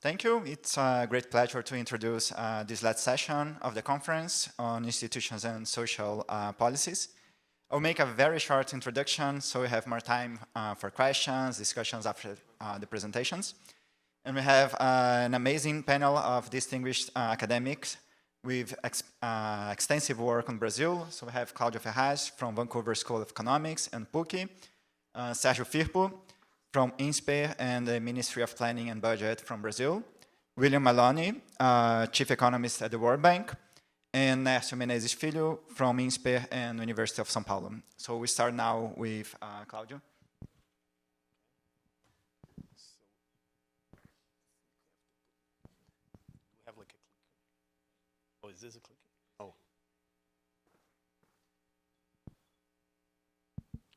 Thank you. It's a great pleasure to introduce this last session of the conference on institutions and social policies. I'll make a very short introduction so we have more time for questions, discussions after the presentations. And we have an amazing panel of distinguished academics with extensive work on Brazil. So we have Claudio Ferraz from Vancouver School of Economics and PUC, Sérgio Firpo from Insper and the Ministry of Planning and Budget from Brazil, William Maloney, Chief Economist at the World Bank, and Naércio Menezes Filho from Insper and University of São Paulo. So we start now with Claudio. We have like a clicker. Oh, is this a clicker? Oh.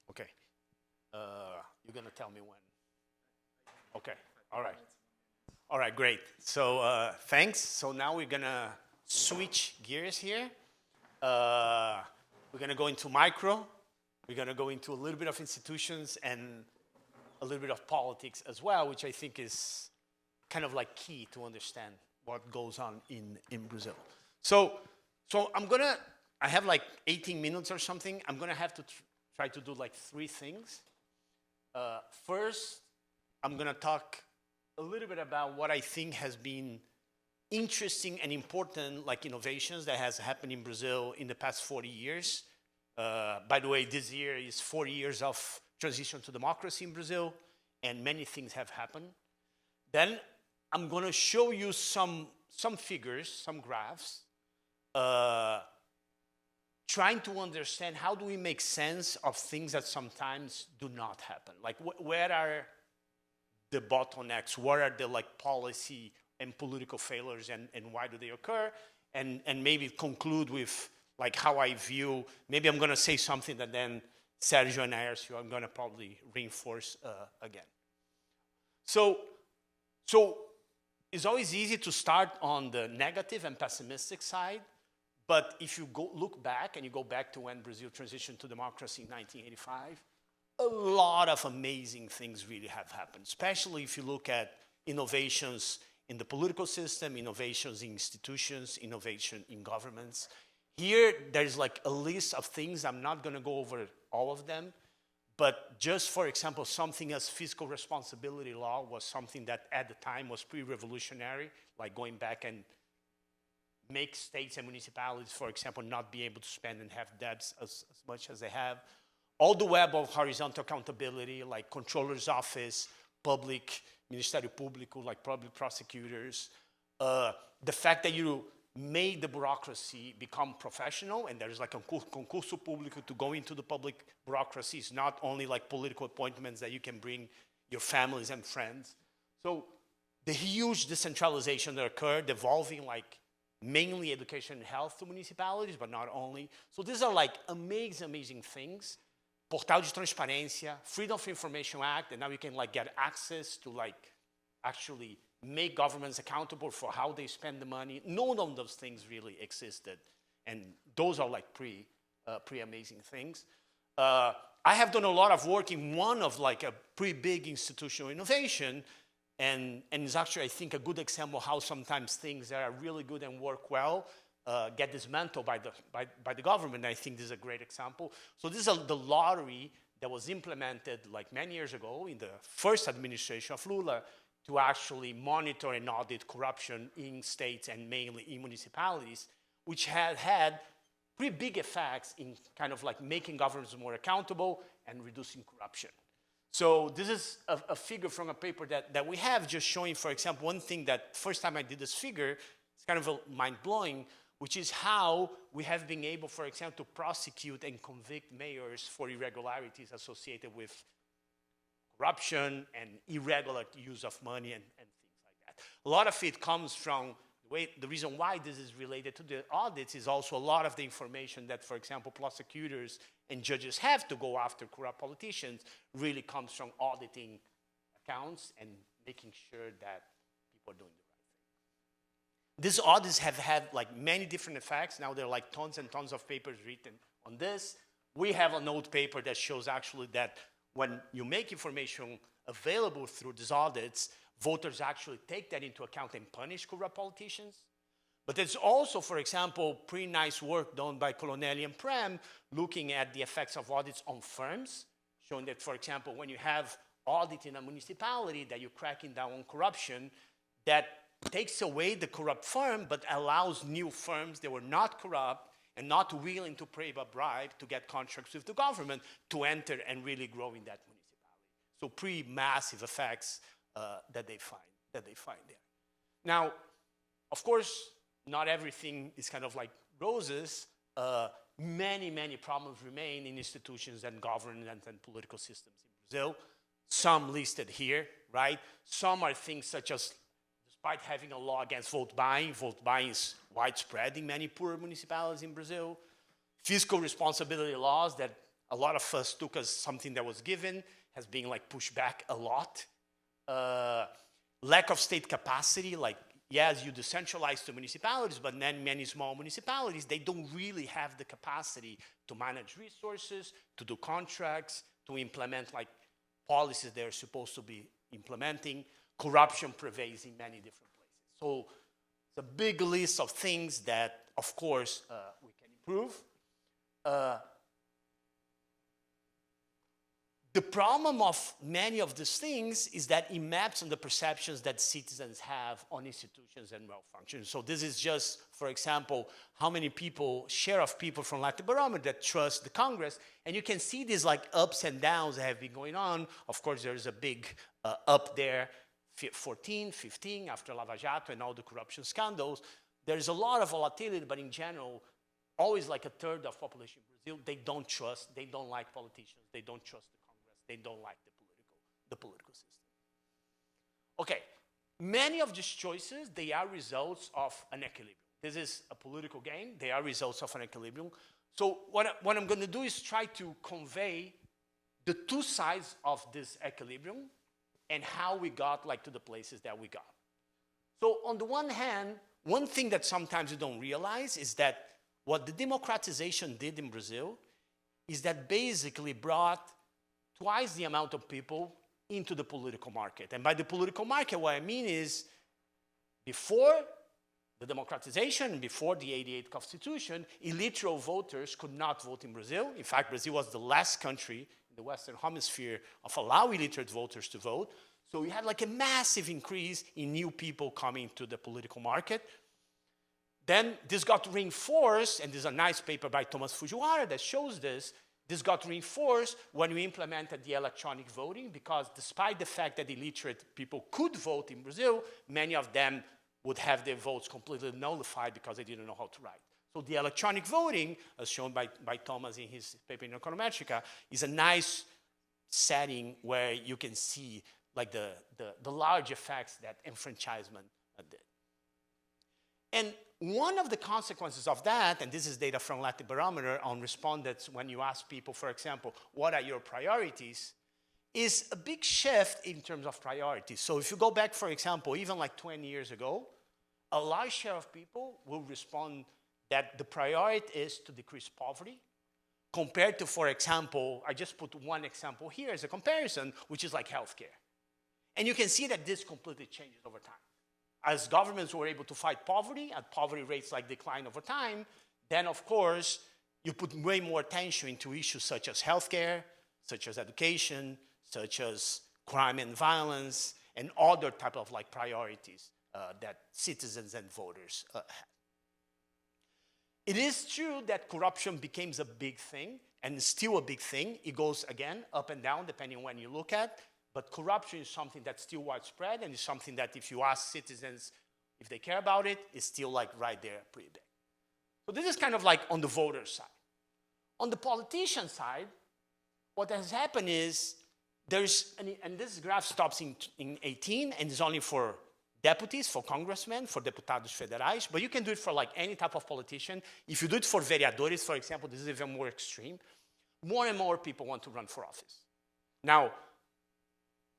Okay. You're gonna tell me when. Okay. All right. All right. Great. So thanks. So now we're gonna switch gears here. We're gonna go into micro. We're gonna go into a little bit of institutions and a little bit of politics as well, which I think is kind of like key to understand what goes on in Brazil. So I have like 18 minutes or something. I'm gonna have to try to do like 3 things. First, I'm gonna talk a little bit about what I think has been interesting and important like innovations that has happened in Brazil in the past 40 years. By the way, this year is 40 years of transition to democracy in Brazil, and many things have happened. Then I'm gonna show you some figures, some graphs, trying to understand how do we make sense of things that sometimes do not happen. Like where are the bottlenecks? What are the like policy and political failures and why do they occur? And maybe conclude with like how I view, maybe I'm gonna say something that then Sérgio and Naércio I'm gonna probably reinforce again. So it's always easy to start on the negative and pessimistic side. But if you look back, and you go back to when Brazil transitioned to democracy in 1985, a lot of amazing things really have happened, especially if you look at innovations in the political system, innovations in institutions, innovation in governments. Here, there's like a list of things. I'm not going to go over all of them. But just, for example, something as fiscal responsibility law was something that at the time was pre-revolutionary, like going back and make states and municipalities, for example, not be able to spend and have debts as much as they have. All the web of horizontal accountability, like controller's office, public, Ministério Público, like public prosecutors. The fact that you made the bureaucracy become professional, and there's like a concurso público to go into the public bureaucracy. It's not only like political appointments that you can bring your families and friends. So the huge decentralization that occurred, devolving like mainly education and health to municipalities, but not only. So these are like amazing things. Portal de Transparência, Freedom of Information Act, and now you can like get access to like actually make governments accountable for how they spend the money. None of those things really existed. And those are like pretty amazing things. I have done a lot of work in one of like a pretty big institutional innovation. And it's actually, I think, a good example of how sometimes things that are really good and work well get dismantled by the government. I think this is a great example. So this is the lottery that was implemented like many years ago in the first administration of Lula to actually monitor and audit corruption in states and mainly in municipalities, which had pretty big effects in kind of like making governments more accountable and reducing corruption. So this is a figure from a paper that we have just showing, for example, one thing that first time I did this figure, it's kind of mind-blowing, which is how we have been able, for example, to prosecute and convict mayors for irregularities associated with corruption and irregular use of money and things like that. A lot of it comes from the reason why this is related to the audits is also a lot of the information that, for example, prosecutors and judges have to go after corrupt politicians really comes from auditing accounts and making sure that people are doing the right thing. These audits have had like many different effects. Now there are like tons and tons of papers written on this. We have an old paper that shows actually that when you make information available through these audits, voters actually take that into account and punish corrupt politicians. But there's also, for example, pretty nice work done by Colonelli and Prem looking at the effects of audits on firms, showing that, for example, when you have audit in a municipality, that you're cracking down on corruption, that takes away the corrupt firm, but allows new firms that were not corrupt and not willing to pay a bribe to get contracts with the government to enter and really grow in that municipality. So pretty massive effects that they find there. Now, of course, not everything is kind of like roses. Many problems remain in institutions and governance and political systems in Brazil. Some listed here, right? Some are things such as, despite having a law against vote buying is widespread in many poor municipalities in Brazil. Fiscal responsibility laws that a lot of us took as something that was given has been like pushed back a lot. Lack of state capacity, like, yes, you decentralize to municipalities, but then many small municipalities, they don't really have the capacity to manage resources, to do contracts, to implement like policies they're supposed to be implementing. Corruption prevails in many different places. So it's a big list of things that, of course, we can improve. The problem of many of these things is that it maps on the perceptions that citizens have on institutions and well-functioning. So this is just, for example, how many people, share of people from Latin Barometer that trust the Congress. And you can see these like ups and downs that have been going on. Of course, there's a big up there, 14, 15, after Lava Jato and all the corruption scandals. There's a lot of volatility, but in general, always like a third of population in Brazil, they don't trust, they don't like politicians, they don't trust the they don't like the political system. Okay, many of these choices, they are results of an equilibrium. This is a political game. They are results of an equilibrium. So what I'm going to do is try to convey the two sides of this equilibrium and how we got like to the places that we got. So on the one hand, one thing that sometimes you don't realize is that what the democratization did in Brazil is that basically brought twice the amount of people into the political market. And by the political market, what I mean is before the democratization, before the 88 Constitution, illiterate voters could not vote in Brazil. In fact, Brazil was the last country in the Western Hemisphere of allowing illiterate voters to vote. So we had like a massive increase in new people coming to the political market. Then this got reinforced, and there's a nice paper by Thomas Fujiwara that shows this. This got reinforced when we implemented the electronic voting, because despite the fact that illiterate people could vote in Brazil, many of them would have their votes completely nullified because they didn't know how to write. So the electronic voting, as shown by Thomas in his paper in Econometrica, is a nice setting where you can see like the large effects that enfranchisement did. And one of the consequences of that, and this is data from Latin Barometer on respondents when you ask people, for example, what are your priorities, is a big shift in terms of priorities. So if you go back, for example, even like 20 years ago, a large share of people will respond that the priority is to decrease poverty, compared to, for example, I just put one example here as a comparison, which is like healthcare. And you can see that this completely changes over time. As governments were able to fight poverty, and poverty rates like decline over time, then of course, you put way more attention into issues such as healthcare, such as education, such as crime and violence, and other type of like priorities that citizens and voters have. It is true that corruption becomes a big thing, and it's still a big thing. It goes, again, up and down, depending on when you look at. But corruption is something that's still widespread, and it's something that if you ask citizens if they care about it, it's still like right there, pretty big. So this is kind of like on the voter side. On the politician side, what has happened is there's, and this graph stops in 18, and it's only for deputies, for congressmen, for deputados federais, but you can do it for like any type of politician. If you do it for vereadores, for example, this is even more extreme. More and more people want to run for office. Now,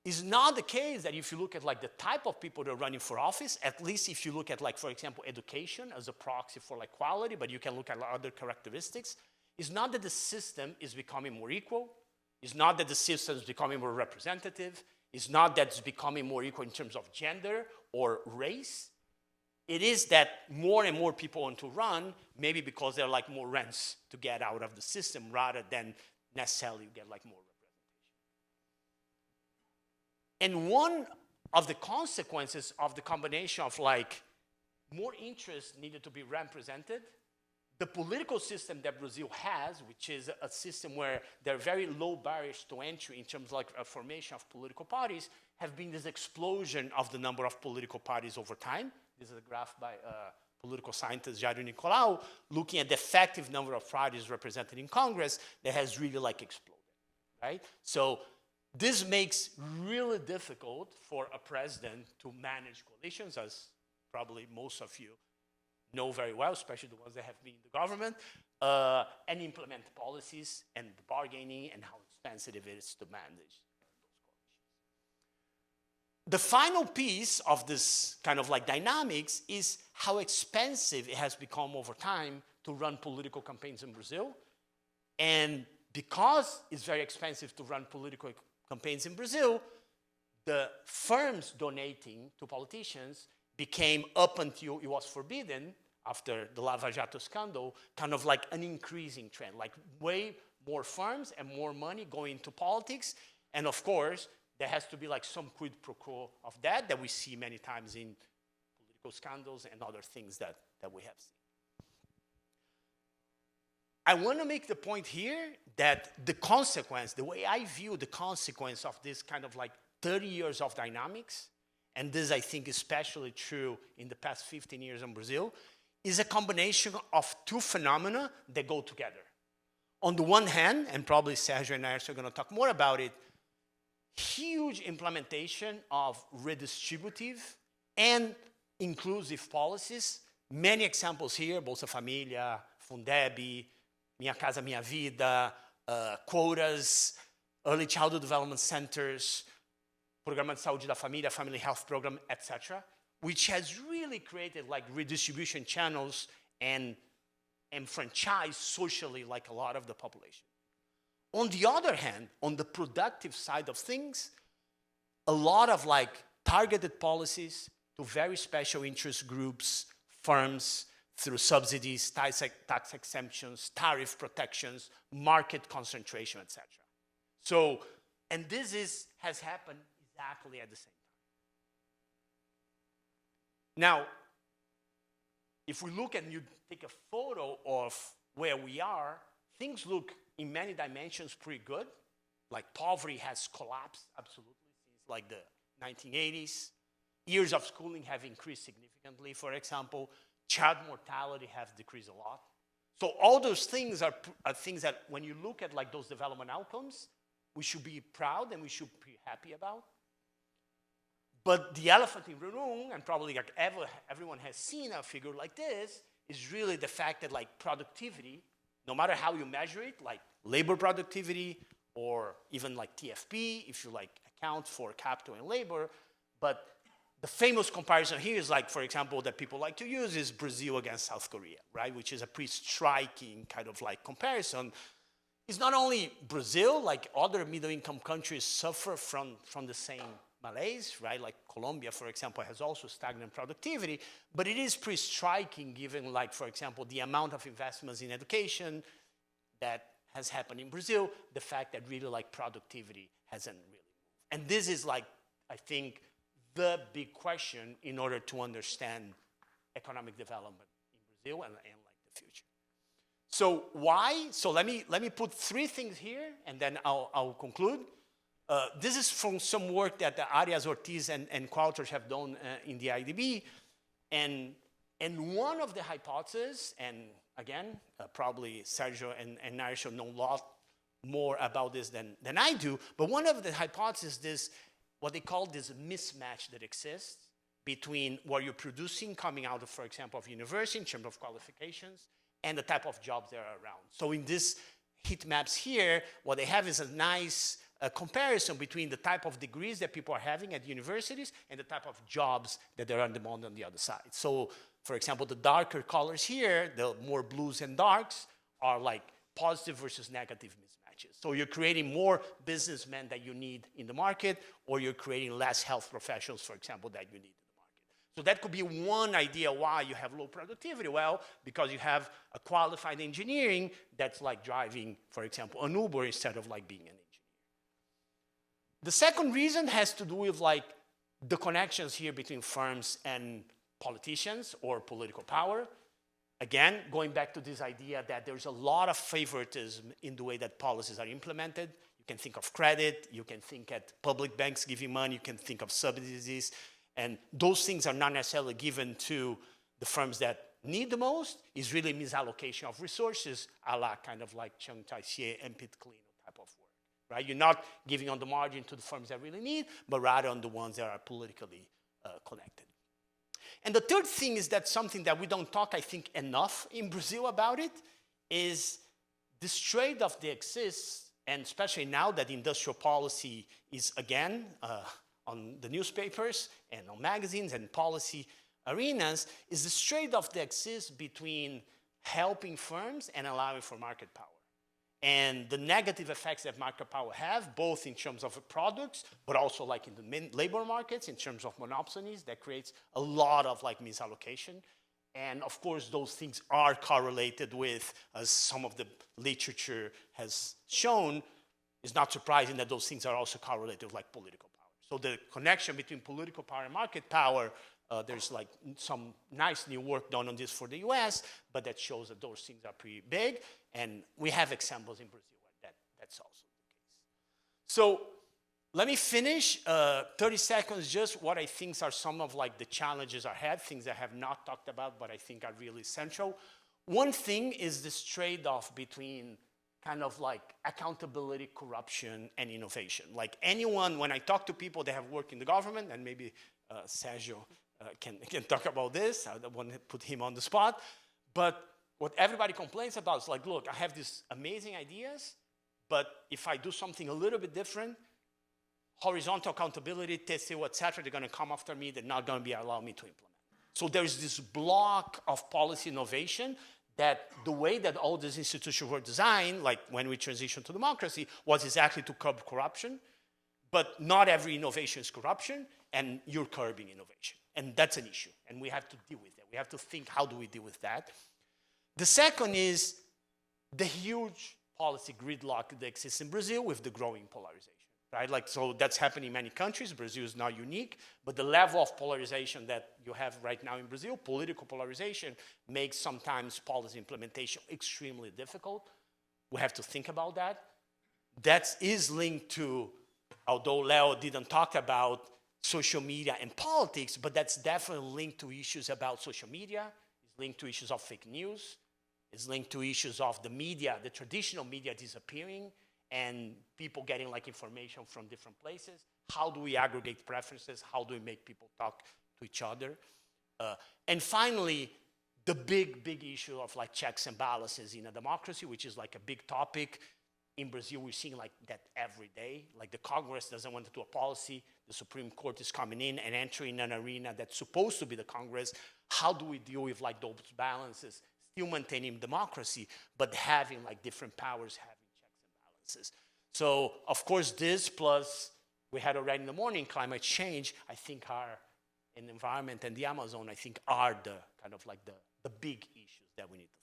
it's not the case that if you look at like the type of people that are running for office, at least if you look at like, for example, education as a proxy for like quality, but you can look at other characteristics, it's not that the system is becoming more equal. It's not that the system is becoming more representative. is not that it's becoming more equal in terms of gender or race. It is that more and more people want to run, maybe because there are like more rents to get out of the system rather than necessarily you get like more representation. And one of the consequences of the combination of like more interest needed to be represented, the political system that Brazil has, which is a system where there are very low barriers to entry in terms of like a formation of political parties, have been this explosion of the number of political parties over time. This is a graph by political scientist Jairo Nicolau, looking at the effective number of parties represented in Congress that has really like exploded, right? So this makes really difficult for a president to manage coalitions, as probably most of you know very well, especially the ones that have been in the government, and implement policies and the bargaining and how expensive it is to manage those coalitions. The final piece of this kind of like dynamics is how expensive it has become over time to run political campaigns in Brazil. And because it's very expensive to run political campaigns in Brazil, the firms donating to politicians became, up until it was forbidden, after the Lava Jato scandal, kind of like an increasing trend, like way more firms and more money going into politics. And of course, there has to be like some quid pro quo of that we see many times in political scandals and other things that we have seen. I want to make the point here that the consequence, the way I view the consequence of this kind of like 30 years of dynamics, and this I think is especially true in the past 15 years in Brazil, is a combination of two phenomena that go together. On the one hand, and probably Sérgio and Naércio are going to talk more about it, huge implementation of redistributive and inclusive policies. Many examples here, Bolsa Família, Fundeb, Minha Casa Minha Vida, quotas, early childhood development centers, Programa de Saúde da Família, Family Health Program, etc., which has really created like redistribution channels and franchise socially like a lot of the population. On the other hand, on the productive side of things, a lot of like targeted policies to very special interest groups, firms, through subsidies, tax exemptions, tariff protections, market concentration, etc. So, and this has happened exactly at the same time. Now, if we look and you take a photo of where we are, things look in many dimensions pretty good. Like poverty has collapsed absolutely since like the 1980s. Years of schooling have increased significantly, for example. Child mortality has decreased a lot. So all those things are things that when you look at like those development outcomes, we should be proud and we should be happy about. But the elephant in the room, and probably like everyone has seen a figure like this, is really the fact that like productivity, no matter how you measure it, like labor productivity or even like TFP, if you like account for capital and labor, but the famous comparison here is like, for example, that people like to use is Brazil against South Korea, right? Which is a pretty striking kind of like comparison. It's not only Brazil, like other middle-income countries suffer from the same malaise, right? Like Colombia, for example, has also stagnant productivity, but it is pretty striking given, like, for example, the amount of investments in education that has happened in Brazil, the fact that really like productivity hasn't really moved. And this is like, I think, the big question in order to understand economic development in Brazil and like the future. So why? So let me put three things here, and then I'll conclude. This is from some work that Arias Ortiz and Qualters have done in the IDB. And one of the hypotheses, and again, probably Sérgio and Naércio know a lot more about this than I do, but one of the hypotheses is what they call this mismatch that exists between what you're producing coming out of, for example, of university in terms of qualifications and the type of jobs that are around. So in this heat maps here, what they have is a nice comparison between the type of degrees that people are having at universities and the type of jobs that are on demand on the other side. So, for example, the darker colors here, the more blues and darks, are like positive versus negative mismatches. mismatches. So you're creating more businessmen that you need in the market, or you're creating less health professionals, for example, that you need in the market. So that could be one idea why you have low productivity. Well, because you have a qualified engineering that's like driving, for example, an Uber instead of like being an engineer. The second reason has to do with like the connections here between firms and politicians or political power. Again, going back to this idea that there's a lot of favoritism in the way that policies are implemented. You can think of credit, you can think at public banks giving money, you can think of subsidies, and those things are not necessarily given to the firms that need the most. It's really misallocation of resources, a la kind of like Chung Tai-Hsieh and Pit Cleaner type of work, right? You're not giving on the margin to the firms that really need, but rather on the ones that are politically connected. And the third thing is that something that we don't talk, I think, enough in Brazil about it, is this trade-off that exists, and especially now that industrial policy is again on the newspapers and on magazines and policy arenas, is this trade-off that exists between helping firms and allowing for market power. And the negative effects that market power have, both in terms of products, but also like in the labor markets, in terms of monopolies, that creates a lot of like misallocation. And of course, those things are correlated with, as some of the literature has shown, it's not surprising that those things are also correlated with like political power. So the connection between political power and market power, there's like some nice new work done on this for the US, but that shows that those things are pretty big. And we have examples in Brazil where that's also the case. So let me finish 30 seconds, just what I think are some of like the challenges ahead, things I have not talked about, but I think are really central. One thing is this trade-off between kind of like accountability, corruption, and innovation. Like anyone, when I talk to people that have worked in the government, and maybe Sérgio can talk about this, I don't want to put him on the spot, but what everybody complains about is like, look, I have these amazing ideas, but if I do something a little bit different, horizontal accountability, TCU, et cetera, they're going to come after me, they're not going to be allowing me to implement. So there's this block of policy innovation that the way that all these institutions were designed, like when we transitioned to democracy, was exactly to curb corruption, but not every innovation is corruption, and you're curbing innovation. And that's an issue, and we have to deal with that. We have to think, how do we deal with that? The second is the huge policy gridlock that exists in Brazil with the growing polarization, right? Like, so that's happening in many countries. Brazil is not unique, but the level of polarization that you have right now in Brazil, political polarization, makes sometimes policy implementation extremely difficult. We have to think about that. That is linked to, although Leo didn't talk about social media and politics, but that's definitely linked to issues about social media. It's linked to issues of fake news. It's linked to issues of the media, the traditional media disappearing, and people getting like information from different places. How do we aggregate preferences? How do we make people talk to each other? And finally, the big issue of like checks and balances in a democracy, which is like a big topic. In Brazil, we're seeing like that every day. Like the Congress doesn't want to do a policy. The Supreme Court is coming in and entering an arena that's supposed to be the Congress. How do we deal with like those balances, still maintaining democracy, but having like different powers, having checks and balances? So of course this plus, we had already in the morning, climate change, I think are, in the environment and the Amazon, I think are the kind of like the big issues that we need to think.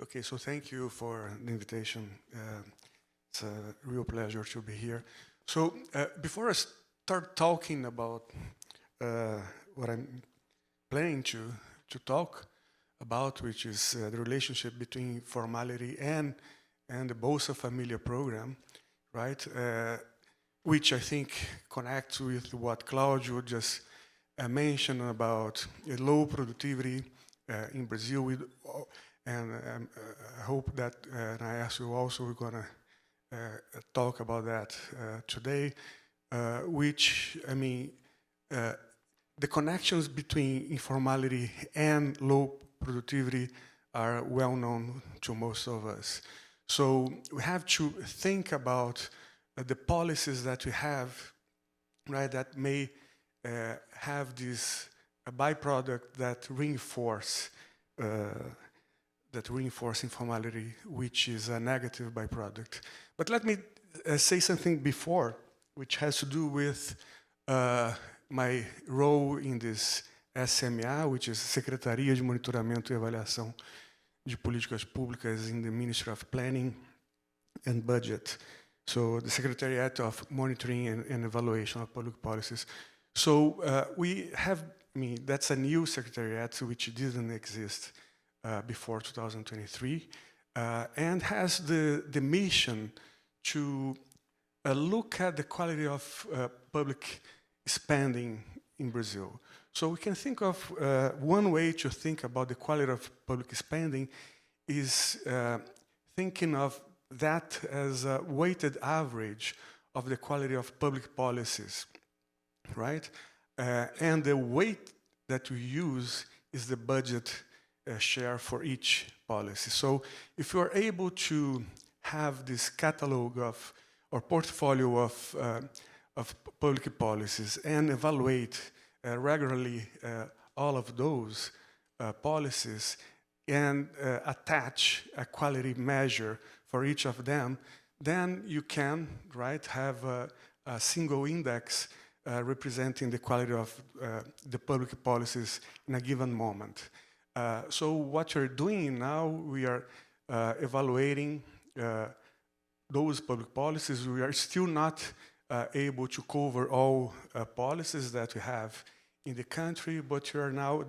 Okay, so thank you for the invitation. It's a real pleasure to be here. So before I start talking about what I'm planning to talk about, which is the relationship between formality and the Bolsa Família program, right? Which I think connects with what Claudio just mentioned about low productivity in Brazil. And I hope that Naércio also is going to talk about that today, which, I mean, the connections between informality and low productivity are well known to most of us. So we have to think about the policies that we have, right, that may have this byproduct that reinforce informality, which is a negative byproduct. But let me say something before, which has to do with my role in this SMA, which is Secretaria de Monitoramento e Avaliação de Políticas Públicas in the Ministry of Planning and Budget. So the Secretariat of Monitoring and Evaluation of Public Policies. So we have, that's a new secretariat which didn't exist before 2023, and has the mission to look at the quality of public spending in Brazil. So we can think of one way to think about the quality of public spending is thinking of that as a weighted average of the quality of public policies, right? And the weight that we use is the budget share for each policy. So if you are able to have this catalog of or portfolio of public policies and evaluate regularly all of those policies and attach a quality measure for each of them, then you can, right, have a single index representing the quality of the public policies in a given moment. So what we're doing now, we are evaluating those public policies. We are still not able to cover all policies that we have in the country, but we are now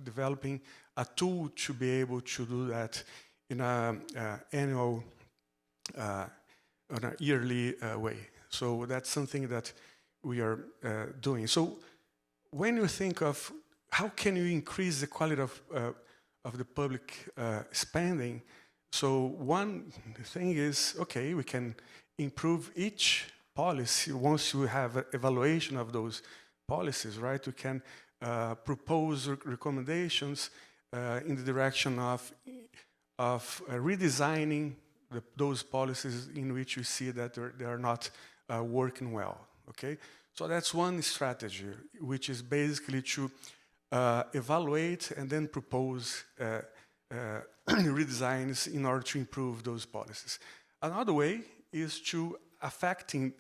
developing a tool to be able to do that in an annual, on a yearly way. So that's something that we are doing. So when you think of how can you increase the quality of the public spending, so one thing is, okay, we can improve each policy once you have an evaluation of those policies, right? We can propose recommendations in the direction of redesigning those policies in which we see that they are not working well, okay? So that's one strategy, which is basically to evaluate and then propose redesigns in order to improve those policies. Another way is to affecting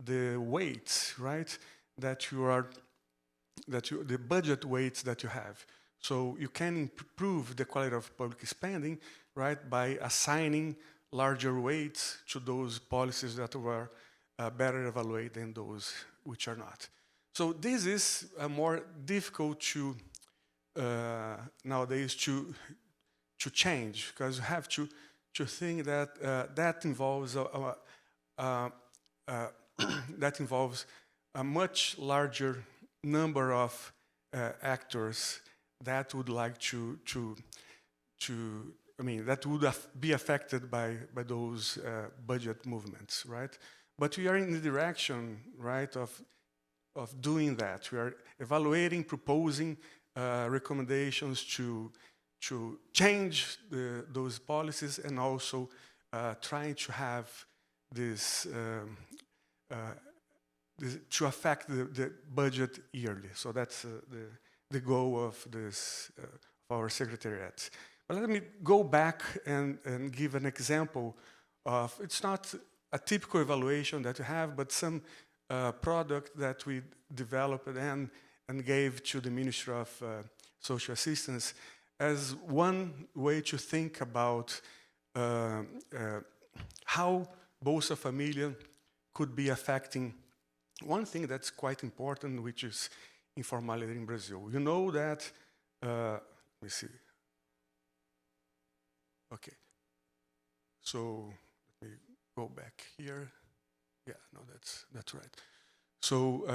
the weights, right? The budget weights that you have. So you can improve the quality of public spending, right, by assigning larger weights to those policies that were better evaluated than those which are not. So this is more difficult to nowadays to change, because you have to think that that involves that involves a much larger number of actors that would like that would be affected by those budget movements, right? But we are in the direction, right, of doing that. We are evaluating, proposing recommendations to change those policies, and also trying to have this to affect the budget yearly. So that's the goal of this of our secretariat. But let me go back and give an example of, it's not a typical evaluation that we have, but some product that we developed and gave to the Ministry of Social Assistance as one way to think about how Bolsa Família could be affecting one thing that's quite important, which is informality in Brazil. You know that, let me see. Okay. So let me go back here. Yeah, no, that's right. So,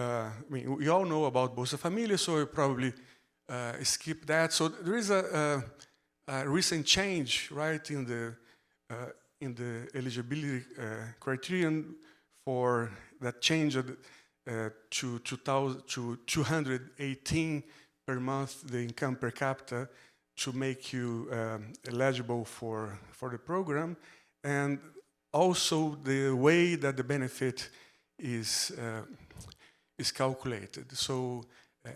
we all know about Bolsa Família, so we probably skip that. So there is a recent change, right, in the eligibility criterion for that changed to 218 per month the income per capita to make you eligible for the program, and also the way that the benefit is calculated. So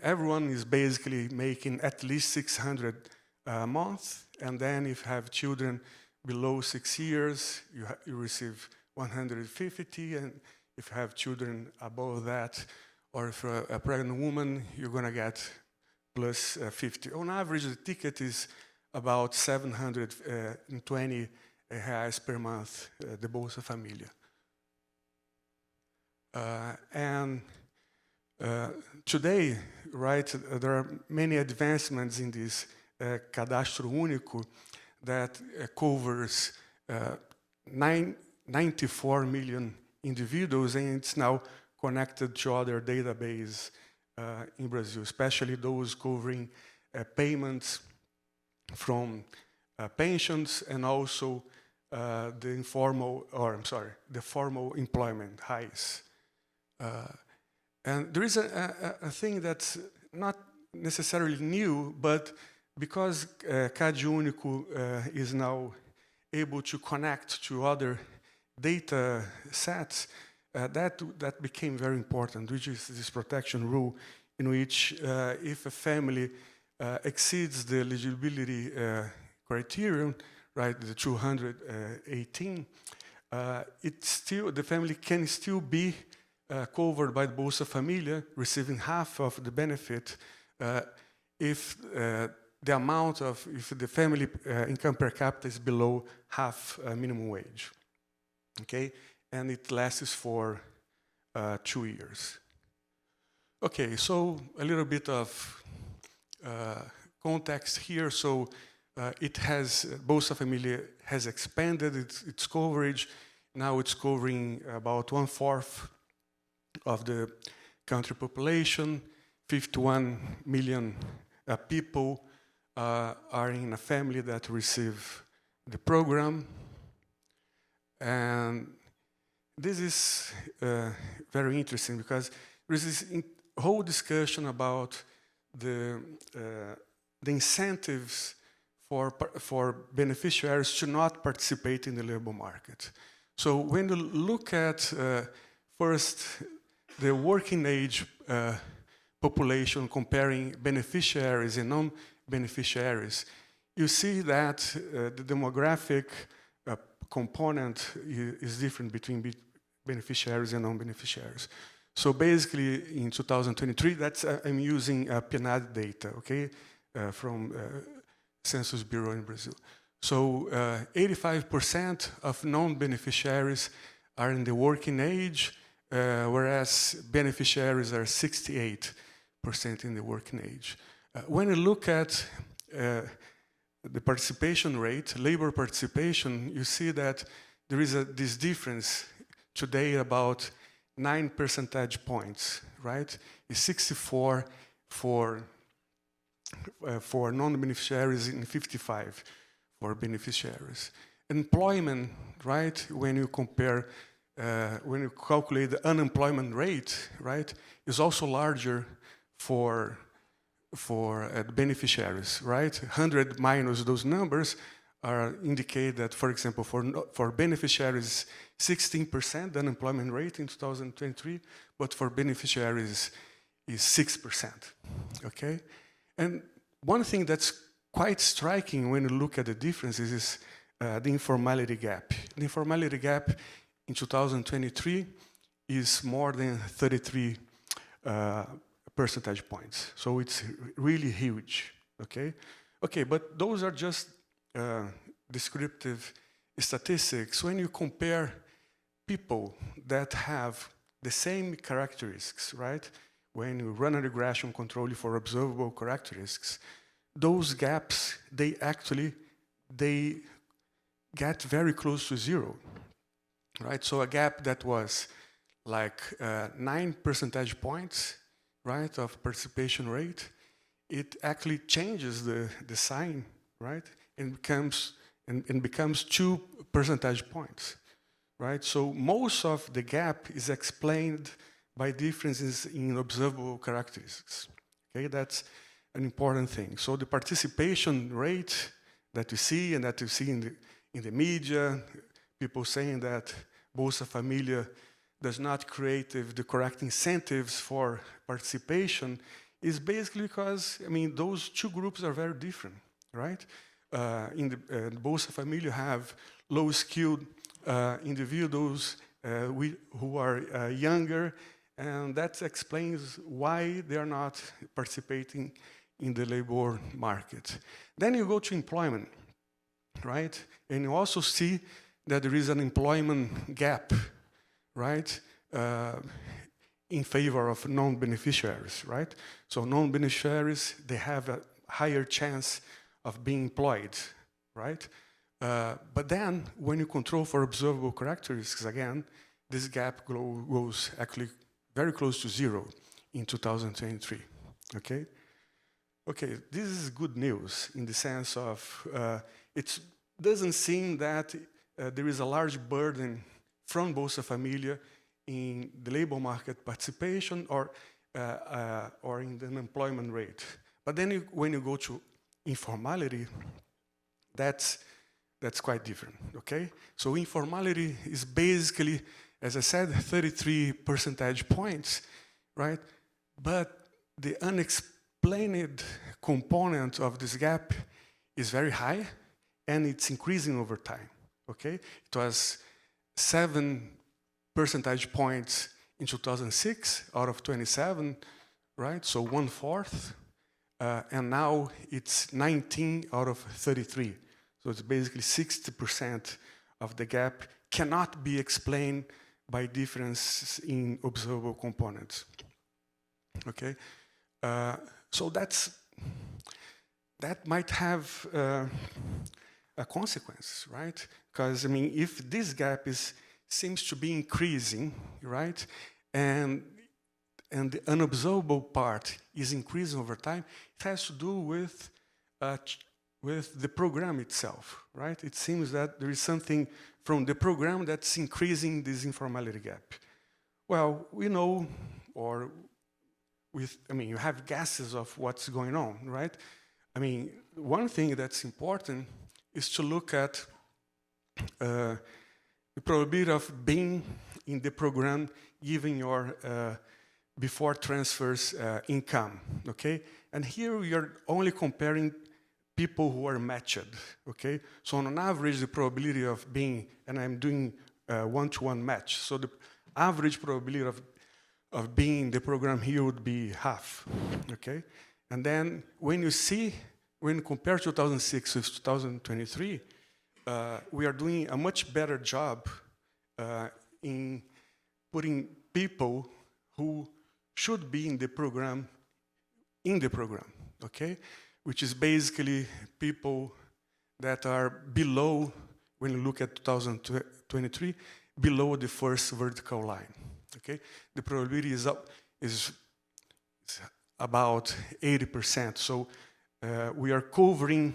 everyone is basically making at least 600 a month, and then if you have children below 6 years, you receive 150, and if you have children above that, or if you're a pregnant woman, you're going to get plus 50. On average, the ticket is about 720 reais per month, the Bolsa Família. And today, right, there are many advancements in this Cadastro Único that covers 94 million individuals, and it's now connected to other databases in Brazil, especially those covering payments from pensions and also the formal employment, highs. And there is a thing that's not necessarily new, but because CAD Único is now able to connect to other data sets, that became very important, which is this protection rule, in which if a family exceeds the eligibility criterion, right, the 218, the family can still be covered by the Bolsa Família, receiving half of the benefit if the family income per capita is below half minimum wage. Okay, and it lasts for 2 years. Okay, so a little bit of context here. So Bolsa Família has expanded its coverage. Now it's covering about 1/4 of the country population. 51 million people are in a family that receive the program. And this is very interesting because there is this whole discussion about the incentives for beneficiaries to not participate in the labor market. So when you look at first the working age population comparing beneficiaries and non-beneficiaries, you see that the demographic component is different between beneficiaries and non-beneficiaries. So basically, in 2023, I'm using PNAD data, okay, from Census Bureau in Brazil. So 85% of non-beneficiaries are in the working age, whereas beneficiaries are 68% in the working age. When you look at the participation rate, labor participation, you see that there is this difference today about 9 percentage points, right? It's 64 for non-beneficiaries and 55 for beneficiaries. Employment, right? When you calculate the unemployment rate, right, is also larger for beneficiaries, right? 100 minus those numbers indicate that, for example, for beneficiaries, 16% the unemployment rate in 2023, but for beneficiaries is 6%, okay? And one thing that's quite striking when you look at the differences is the informality gap. The informality gap in 2023 is more than 33 percentage points. So it's really huge, okay? Okay, but those are just descriptive statistics. When you compare people that have the same characteristics, right? When you run a regression control for observable characteristics, those gaps, they get very close to zero, right? So a gap that was like 9 percentage points, right, of participation rate, it actually changes the sign, right, and becomes 2 percentage points, right? So most of the gap is explained by differences in observable characteristics. Okay, that's an important thing. So the participation rate that you see and that you see in the media, people saying that Bolsa Familia does not create the correct incentives for participation is basically because, I mean, those two groups are very different, right? In the Bolsa Familia, you have low-skilled individuals who are younger, and that explains why they are not participating in the labor market. Then you go to employment, right? And you also see that there is an employment gap, right? In favor of non-beneficiaries, right? So non-beneficiaries, they have a higher chance of being employed, right? But then, when you control for observable characteristics, again, this gap goes actually very close to zero in 2023, okay? Okay, this is good news in the sense of it doesn't seem that there is a large burden from Bolsa Familia in the labor market participation or in the unemployment rate. But then when you go to informality, that's quite different, okay? So informality is basically, as I said, 33 percentage points, right? But the unexplained component of this gap is very high, and it's increasing over time, okay? It was 7 percentage points in 2006 out of 27, right? So 1/4, and now it's 19 out of 33. So it's basically 60% of the gap cannot be explained by difference in observable components. Okay, so that might have a consequence, right? Because I mean, if this gap seems to be increasing, right, and the unobservable part is increasing over time, it has to do with the program itself, right? It seems that there is something from the program that's increasing this informality gap. Well, we know, you have guesses of what's going on, right? I mean, one thing that's important is to look at the probability of being in the program given your before transfers income, okay? And here we are only comparing people who are matched, okay? So on an average, the probability of being, and I'm doing one-to-one match, so the average probability of being in the program here would be half, okay? And then when you compare 2006 with 2023, we are doing a much better job in putting people who should be in the program, okay? Which is basically people that are below, when you look at 2023, below the first vertical line, okay? The probability is about 80%, so we are covering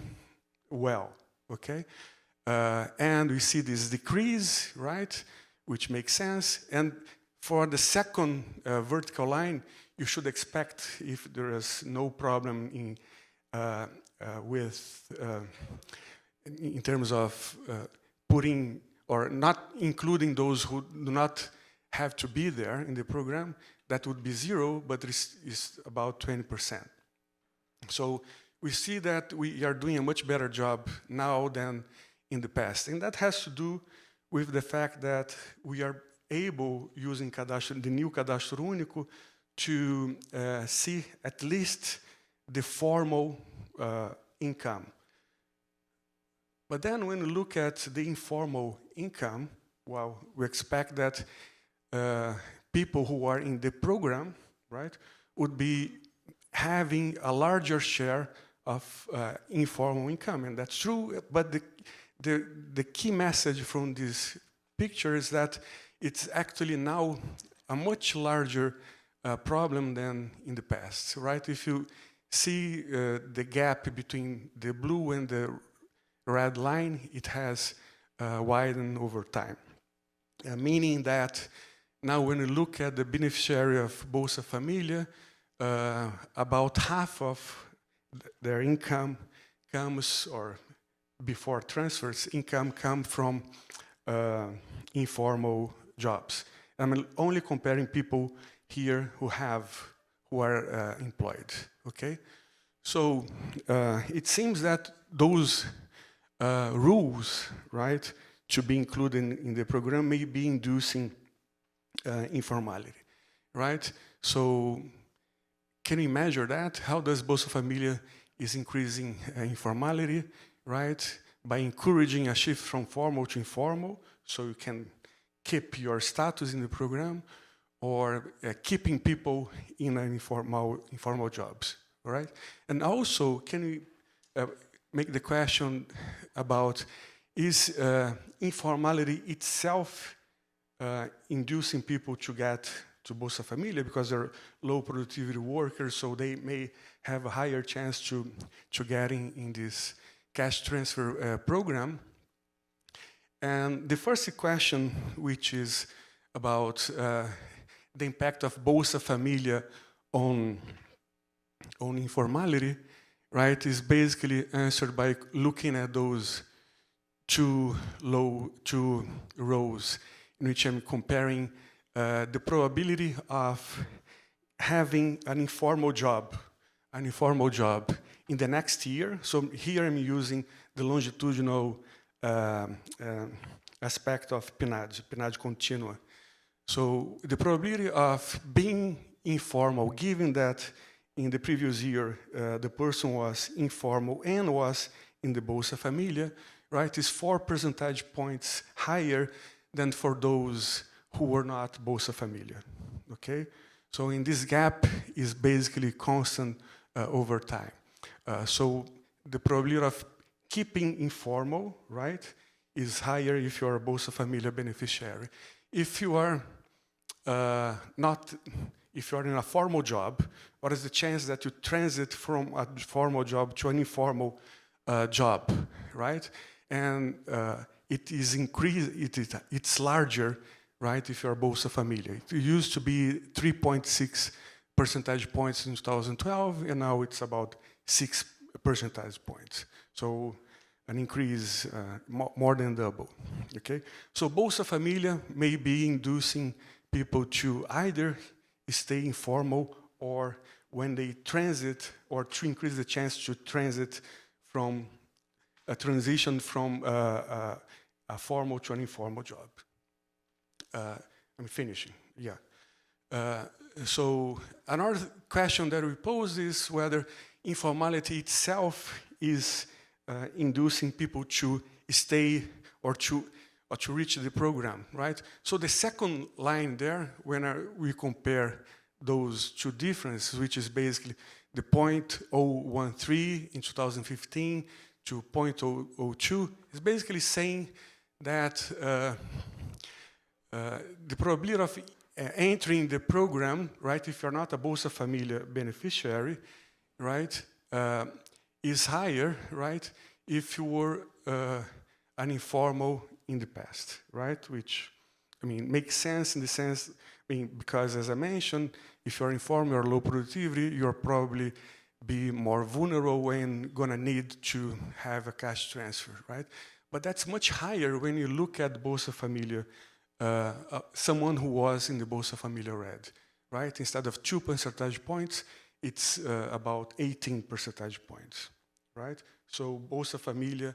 well, okay? And we see this decrease, right, which makes sense. And for the second vertical line, you should expect, if there is no problem in terms of putting or not including those who do not have to be there in the program, that would be 0, but it's about 20%. So we see that we are doing a much better job now than in the past. And that has to do with the fact that we are able, using the new Cadastro Único, to see at least the formal income. But then when we look at the informal income, well, we expect that people who are in the program, right, would be having a larger share of informal income, and that's true, but the key message from this picture is that it's actually now a much larger problem than in the past, right? If you see the gap between the blue and the red line, it has widened over time, meaning that now when you look at the beneficiary of Bolsa Familia, about half of their income comes, or before transfers, income come from informal jobs. I'm only comparing people here who are employed, okay? So it seems that those rules, right, to be included in the program may be inducing informality, right? So can we measure that? How does Bolsa Família is increasing informality, right? By encouraging a shift from formal to informal, so you can keep your status in the program, or keeping people in informal jobs, all right? And also, can we make the question about, is informality itself inducing people to get to Bolsa Família because they're low productivity workers, so they may have a higher chance to getting in this cash transfer program? And the first question, which is about the impact of Bolsa Família on informality, right, is basically answered by looking at those two rows in which I'm comparing the probability of having an informal job in the next year. So here I'm using the longitudinal aspect of PNAD continua. So the probability of being informal, given that in the previous year the person was informal and was in the Bolsa Família, right, is 4 percentage points higher than for those who were not Bolsa Família, okay? So in this gap is basically constant over time. So the probability of keeping informal, right, is higher if you are a Bolsa Família beneficiary. If you are if you are in a formal job, what is the chance that you transit from a formal job to an informal job, right? And it is it's larger, right, if you are Bolsa Família. It used to be 3.6 percentage points in 2012, and now it's about 6 percentage points. So an increase more than double, okay? So Bolsa Família may be inducing people to either stay informal, or when they transit, or to increase the chance to transit from a transition from a formal to an informal job. I'm finishing, yeah. So another question that we pose is whether informality itself is inducing people to stay or to reach the program, right? So the second line there, when we compare those two differences, which is basically the 0.013 in 2015 to 0.002, is basically saying that the probability of entering the program, right, if you're not a Bolsa Família beneficiary, right, is higher, right, if you were an informal in the past, right? Which, I mean, makes sense in the sense, I mean, because as I mentioned, if you're informal or low productivity, you're probably be more vulnerable and gonna need to have a cash transfer, right? But that's much higher when you look at Bolsa Família, someone who was in the Bolsa Família red, right? Instead of 2 percentage points, it's about 18 percentage points, right? So Bolsa Família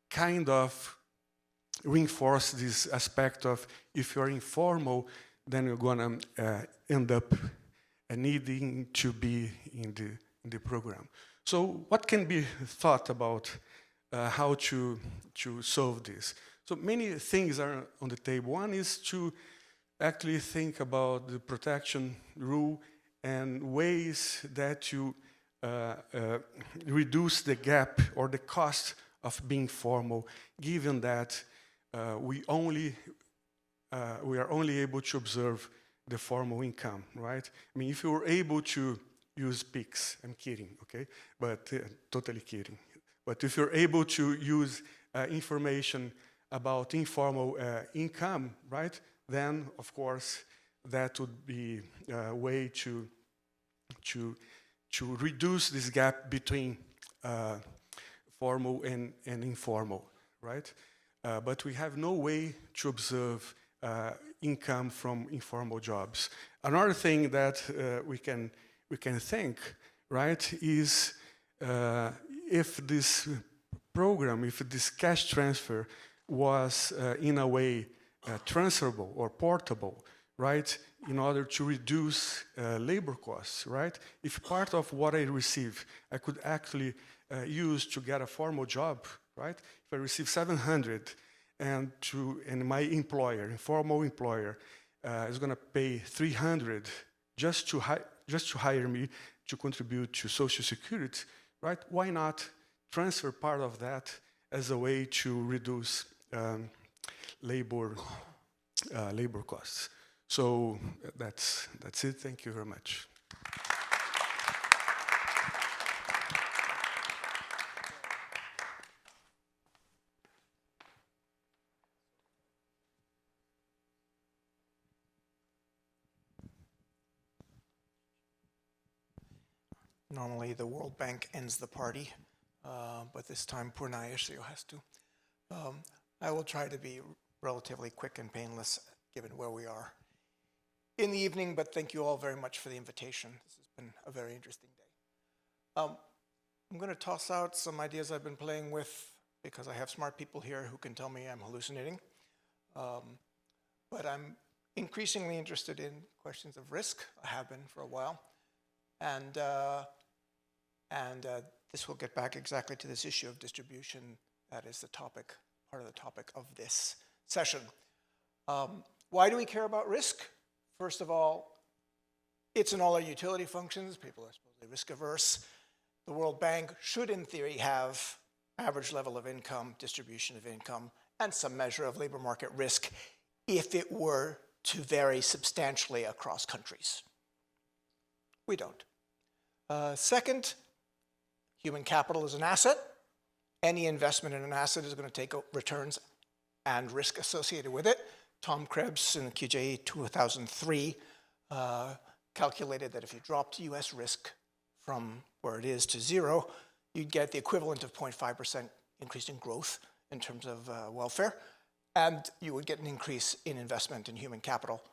kind of reinforce this aspect of, if you're informal, then you're gonna end up needing to be in the program. So what can be thought about how to solve this? So many things are on the table. One is to actually think about the protection rule and ways that you reduce the gap or the cost of being formal, given that we are only able to observe the formal income, right? I mean, if you were able to use PICs, I'm kidding, okay? But totally kidding. But if you're able to use information about informal income, right, then of course that would be a way to reduce this gap between formal and informal, right? but we have no way to observe income from informal jobs. Another thing that we can think, right, is if this program, if this cash transfer was in a way transferable or portable, right, in order to reduce labor costs, right? If part of what I receive, I could actually use to get a formal job, right? If I receive 700 and my employer, informal employer, is going to pay 300 just to hire me to contribute to Social Security, right? Why not transfer part of that as a way to reduce labor costs? So that's it. Thank you very much. Normally the World Bank ends the party, but this time poor Naércio has to. I will try to be relatively quick and painless given where we are in the evening, but thank you all very much for the invitation. This has been a very interesting day. I'm going to toss out some ideas I've been playing with because I have smart people here who can tell me I'm hallucinating. But I'm increasingly interested in questions of risk. I have been for a while. And this will get back exactly to this issue of distribution. That is the topic, part of the topic of this session. Why do we care about risk? First of all, it's in all our utility functions. People are supposedly risk averse. The World Bank should, in theory, have average level of income, distribution of income, and some measure of labor market risk if it were to vary substantially across countries. We don't. Second, human capital is an asset. Any investment in an asset is going to take returns and risk associated with it. Tom Krebs in the QJE 2003 calculated that if you dropped US risk from where it is to zero, you'd get the equivalent of 0.5% increase in growth in terms of welfare, and you would get an increase in investment in human capital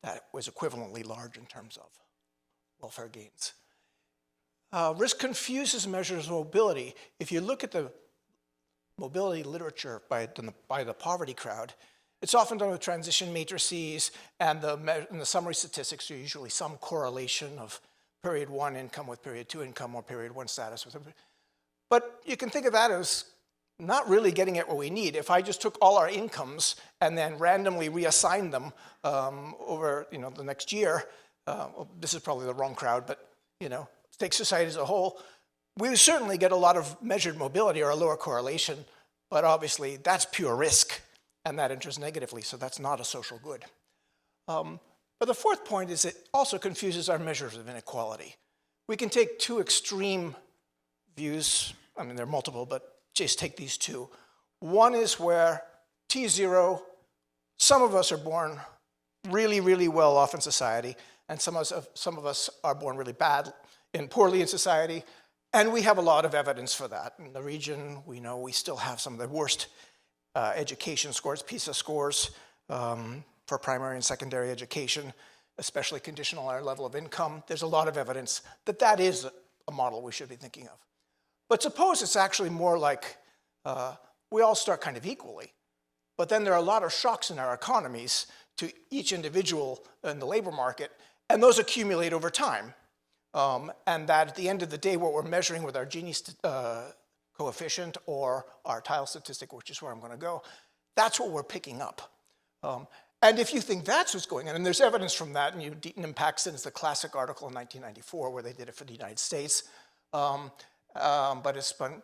that was equivalently large in terms of welfare gains. Risk confuses measures of mobility. If you look at the mobility literature by the poverty crowd, it's often done with transition matrices, and the summary statistics are usually some correlation of period 1 income with period 2 income or period 1 status with. But you can think of that as not really getting at what we need. If I just took all our incomes and then randomly reassigned them over the next year, well, this is probably the wrong crowd, but take society as a whole, we would certainly get a lot of measured mobility or a lower correlation, but obviously that's pure risk, and that enters negatively, so that's not a social good. But the fourth point is it also confuses our measures of inequality. We can take two extreme views. I mean, there are multiple, but just take these two. One is where T0, some of us are born really, really well off in society, and some of us are born really bad and poorly in society, and we have a lot of evidence for that. In the region, we know we still have some of the worst education scores, PISA scores, for primary and secondary education, especially conditional on our level of income. There's a lot of evidence that that is a model we should be thinking of. But suppose it's actually more like we all start kind of equally, but then there are a lot of shocks in our economies to each individual in the labor market, and those accumulate over time. And that at the end of the day, what we're measuring with our Gini coefficient or our tile statistic, which is where I'm going to go, that's what we're picking up. And if you think that's what's going on, and there's evidence from that, and Deaton and Paxton is the classic article in 1994 where they did it for the United States, but it's been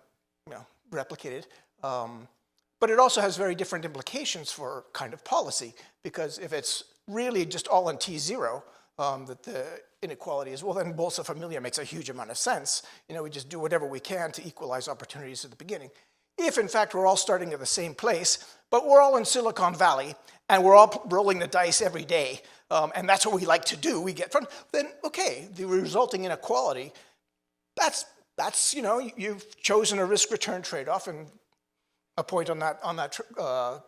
replicated. But it also has very different implications for kind of policy, because if it's really just all in T0, that the inequality is, well, then Bolsa Familia makes a huge amount of sense. We just do whatever we can to equalize opportunities at the beginning. If, in fact, we're all starting at the same place, but we're all in Silicon Valley, and we're all rolling the dice every day, and that's what we like to do, we get from, then, okay, the resulting inequality, that's you've chosen a risk-return trade-off, and a point on that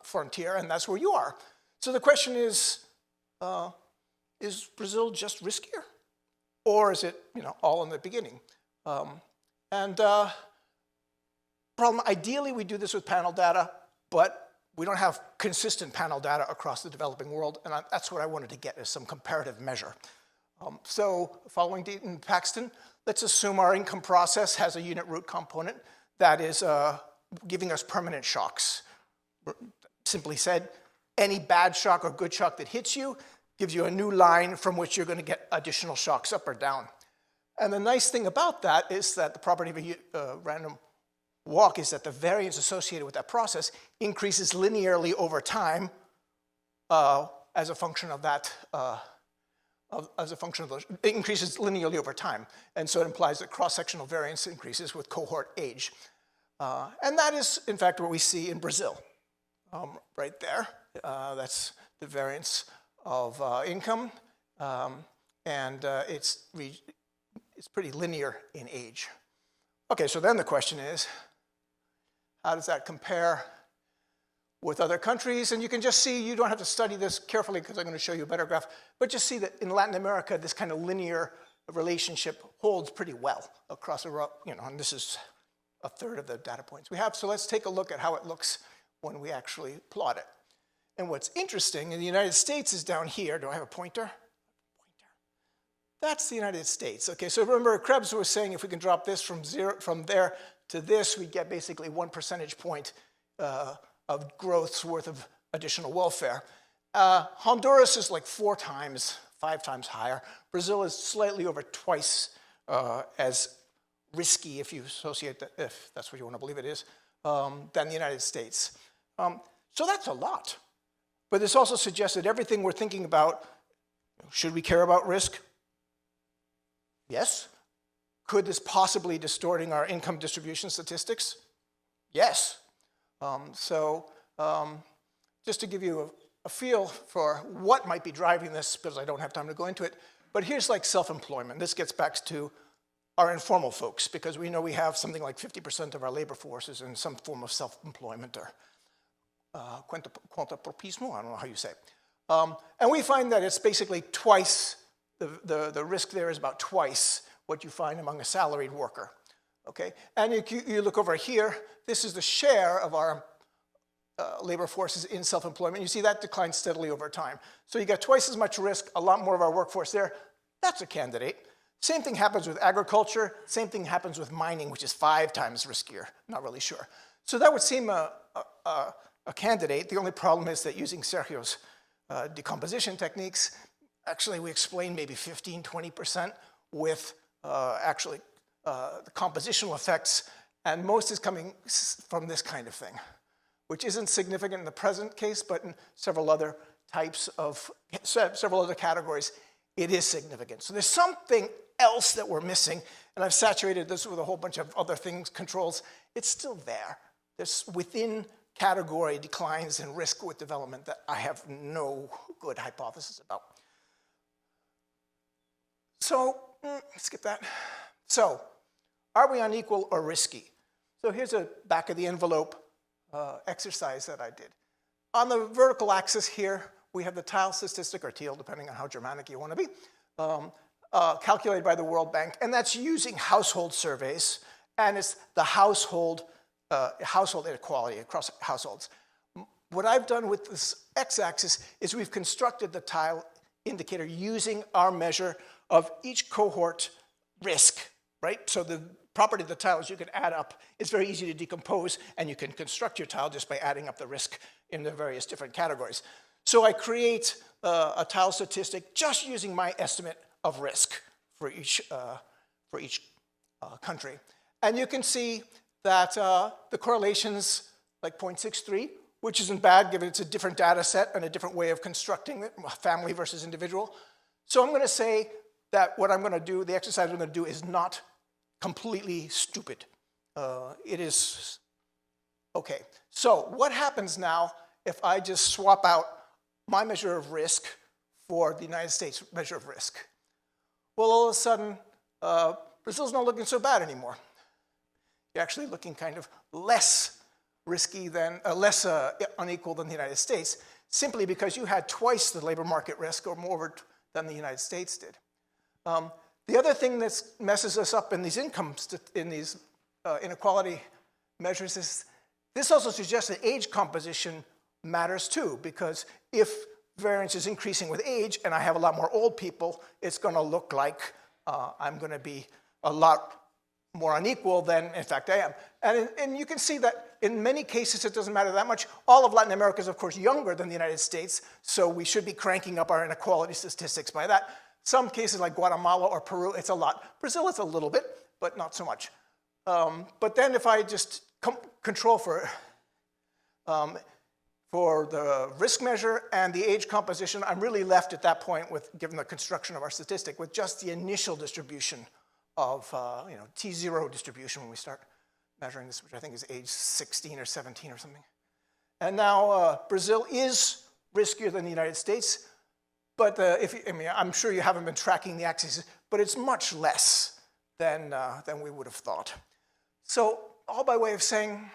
frontier, and that's where you are. So the question is Brazil just riskier? Or is it, all in the beginning? Problem, ideally we do this with panel data, but we don't have consistent panel data across the developing world, and that's what I wanted to get as some comparative measure. So following Deaton and Paxton, let's assume our income process has a unit root component that is giving us permanent shocks. Simply said, any bad shock or good shock that hits you gives you a new line from which you're going to get additional shocks up or down. And the nice thing about that is that the property of a random walk is that the variance associated with that process increases linearly over time as a function of that, increases linearly over time. And so it implies that cross-sectional variance increases with cohort age. And that is, in fact, what we see in Brazil, right there. That's the variance of income, and it's pretty linear in age. Okay, so then the question is, how does that compare with other countries? And you can just see, you don't have to study this carefully because I'm going to show you a better graph, but just see that in Latin America, this kind of linear relationship holds pretty well across and this is a third of the data points we have. So let's take a look at how it looks when we actually plot it. And what's interesting in the United States is down here. Do I have a pointer? That's the United States. Okay, so remember Krebs was saying if we can drop this from there to this, we get basically 1 percentage point of growth's worth of additional welfare. Honduras is like 4 times, 5 times higher. Brazil is slightly over twice as risky, if you associate that, if that's what you want to believe it is, than the United States. So that's a lot. But this also suggests that everything we're thinking about, should we care about risk? Yes. Could this possibly distorting our income distribution statistics? Yes. Just to give you a feel for what might be driving this, because I don't have time to go into it, but here's like self-employment. This gets back to our informal folks, because we know we have something like 50% of our labor force is in some form of self-employment or contapropismo, I don't know how you say it. And we find that it's basically twice, the risk there is about twice what you find among a salaried worker, okay? And you look over here, this is the share of our labor forces in self-employment. You see that declines steadily over time. So you get twice as much risk, a lot more of our workforce there. That's a candidate. Same thing happens with agriculture. Same thing happens with mining, which is 5 times riskier. Not really sure. So that would seem a candidate. The only problem is that using Sérgio's decomposition techniques, actually we explain maybe 15, 20% with the compositional effects, and most is coming from this kind of thing, which isn't significant in the present case, but in several other categories, it is significant. So there's something else that we're missing, and I've saturated this with a whole bunch of other things, controls. It's still there. There's within category declines in risk with development that I have no good hypothesis about. So, skip that. So, are we unequal or risky? So here's a back of the envelope exercise that I did. On the vertical axis here, we have the tile statistic, or teal, depending on how Germanic you want to be, calculated by the World Bank, and that's using household surveys, and it's the household inequality across households. What I've done with this x-axis is we've constructed the tile indicator using our measure of each cohort risk, right? So the property of the tiles you can add up. It's very easy to decompose, and you can construct your tile just by adding up the risk in the various different categories. So I create a tile statistic just using my estimate of risk for each country. And you can see that the correlation's like 0.63, which isn't bad given it's a different data set and a different way of constructing it, family versus individual. So I'm going to say that what I'm going to do, the exercise I'm going to do is not completely stupid. It is okay. So what happens now if I just swap out my measure of risk for the United States measure of risk? Well, all of a sudden, Brazil's not looking so bad anymore. You're actually looking kind of less risky than, less unequal than the United States, simply because you had twice the labor market risk or more than the United States did. The other thing that messes us up in these inequality measures is this also suggests that age composition matters too, because if variance is increasing with age and I have a lot more old people, it's going to look like I'm going to be a lot more unequal than, in fact, I am. And you can see that in many cases it doesn't matter that much. All of Latin America is, of course, younger than the United States, so we should be cranking up our inequality statistics by that. Some cases like Guatemala or Peru, it's a lot. Brazil, it's a little bit, but not so much. But then if I just control for the risk measure and the age composition, I'm really left at that point with, given the construction of our statistic, with just the initial distribution of T0 distribution when we start measuring this, which I think is age 16 or 17 or something. And now Brazil is riskier than the United States, but I'm sure you haven't been tracking the axes, but it's much less than we would have thought. So all by way of saying,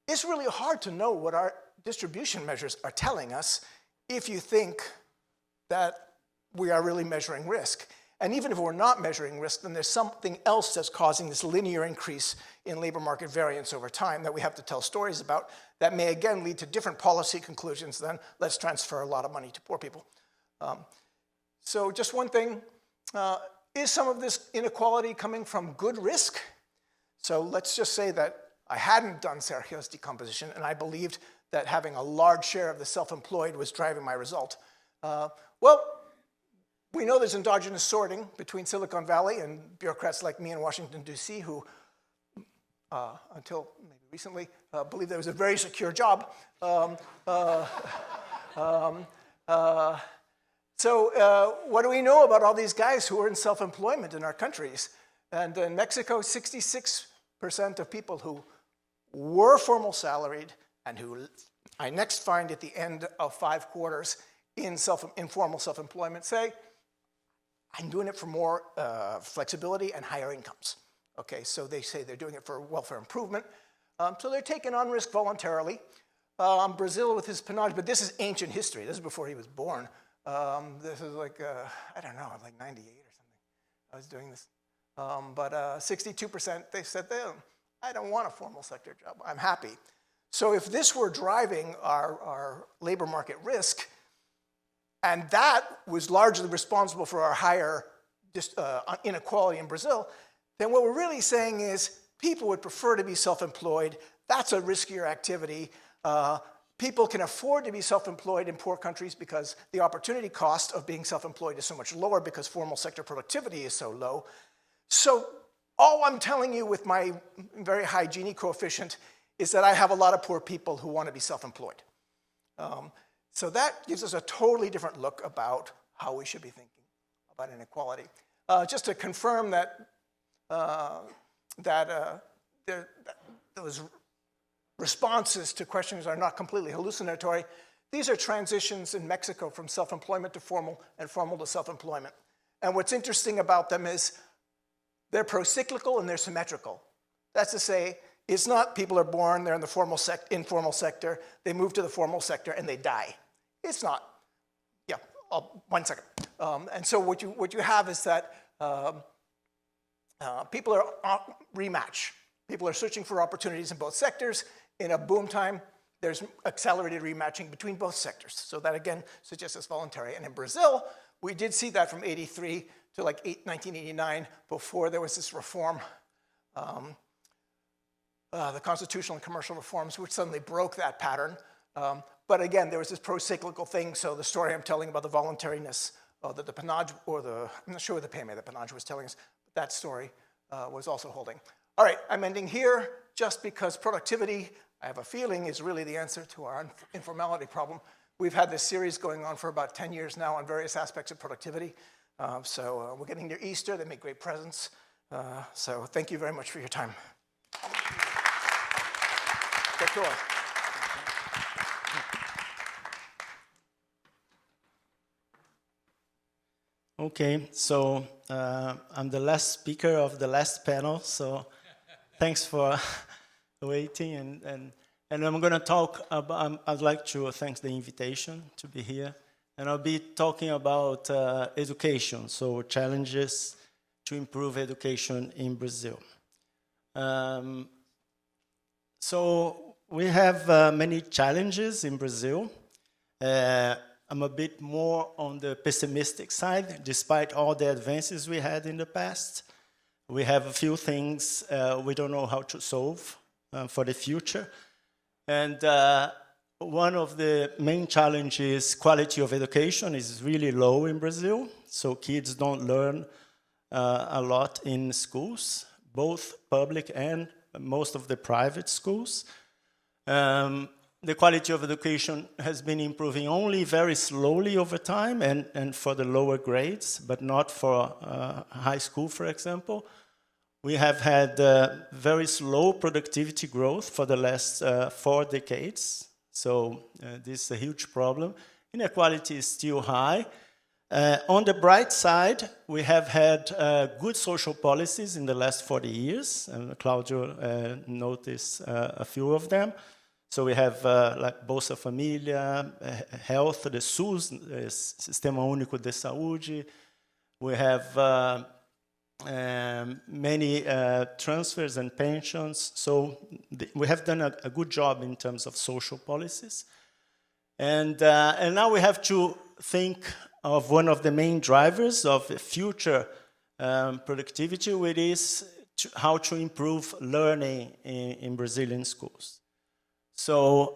it's really hard to know what our distribution measures are telling us if you think that we are really measuring risk. And even if we're not measuring risk, then there's something else that's causing this linear increase in labor market variance over time that we have to tell stories about that may again lead to different policy conclusions than let's transfer a lot of money to poor people. So just one thing, is some of this inequality coming from good risk? So let's just say that I hadn't done Sérgio's decomposition and I believed that having a large share of the self-employed was driving my result. Well, we know there's endogenous sorting between Silicon Valley and bureaucrats like me in Washington, D.C., who, until maybe recently, believed that it was a very secure job. So what do we know about all these guys who are in self-employment in our countries? And in Mexico, 66% of people who were formal salaried and who I next find at the end of 5 quarters in informal self-employment say, I'm doing it for more flexibility and higher incomes. Okay, so they say they're doing it for welfare improvement. So they're taking on risk voluntarily. Brazil with his Panage, but this is ancient history. This is before he was born. This is like, I don't know, like 98 or something. I was doing this. But 62%, they said, I don't want a formal sector job. I'm happy. So if this were driving our labor market risk, and that was largely responsible for our higher inequality in Brazil, then what we're really saying is people would prefer to be self-employed. That's a riskier activity. People can afford to be self-employed in poor countries because the opportunity cost of being self-employed is so much lower because formal sector productivity is so low. So all I'm telling you with my very high Gini coefficient is that I have a lot of poor people who want to be self-employed. So that gives us a totally different look about how we should be thinking about inequality. Just to confirm that, those responses to questions are not completely hallucinatory, these are transitions in Mexico from self-employment to formal and formal to self-employment. And what's interesting about them is they're pro-cyclical and they're symmetrical. That's to say, it's not people are born, they're in the informal sector, they move to the formal sector and they die. It's not. Yeah, 1 second. And so what you have is that people are rematch. People are searching for opportunities in both sectors. In a boom time, there's accelerated rematching between both sectors. So that again suggests it's voluntary. And in Brazil, we did see that from 83 to like 1989 before there was this reform, the constitutional and commercial reforms, which suddenly broke that pattern. But again, there was this pro-cyclical thing, so the story I'm telling about the voluntariness that the Panage, I'm not sure what the PMA that Panage was telling us, but that story was also holding. All right, I'm ending here just because productivity, I have a feeling, is really the answer to our informality problem. We've had this series going on for about 10 years now on various aspects of productivity. So we're getting near Easter, they make great presents. So thank you very much for your time. Take care. Okay, so I'm the last speaker of the last panel, so thanks for waiting, and I'm going to talk about, I'd like to thank the invitation to be here, and I'll be talking about education, so challenges to improve education in Brazil. So we have many challenges in Brazil. I'm a bit more on the pessimistic side, despite all the advances we had in the past. We have a few things we don't know how to solve for the future. And one of the main challenges, quality of education is really low in Brazil. So kids don't learn a lot in schools, both public and most of the private schools. The quality of education has been improving only very slowly over time and for the lower grades, but not for high school, for example. We have had very slow productivity growth for the last 4 decades. So this is a huge problem. Inequality is still high. On the bright side, we have had good social policies in the last 40 years. And Claudio noticed a few of them. So we have like Bolsa Família, health, the SUS, Sistema Único de Saúde. We have many transfers and pensions. So we have done a good job in terms of social policies. And now we have to think of one of the main drivers of future productivity, which is how to improve learning in Brazilian schools. So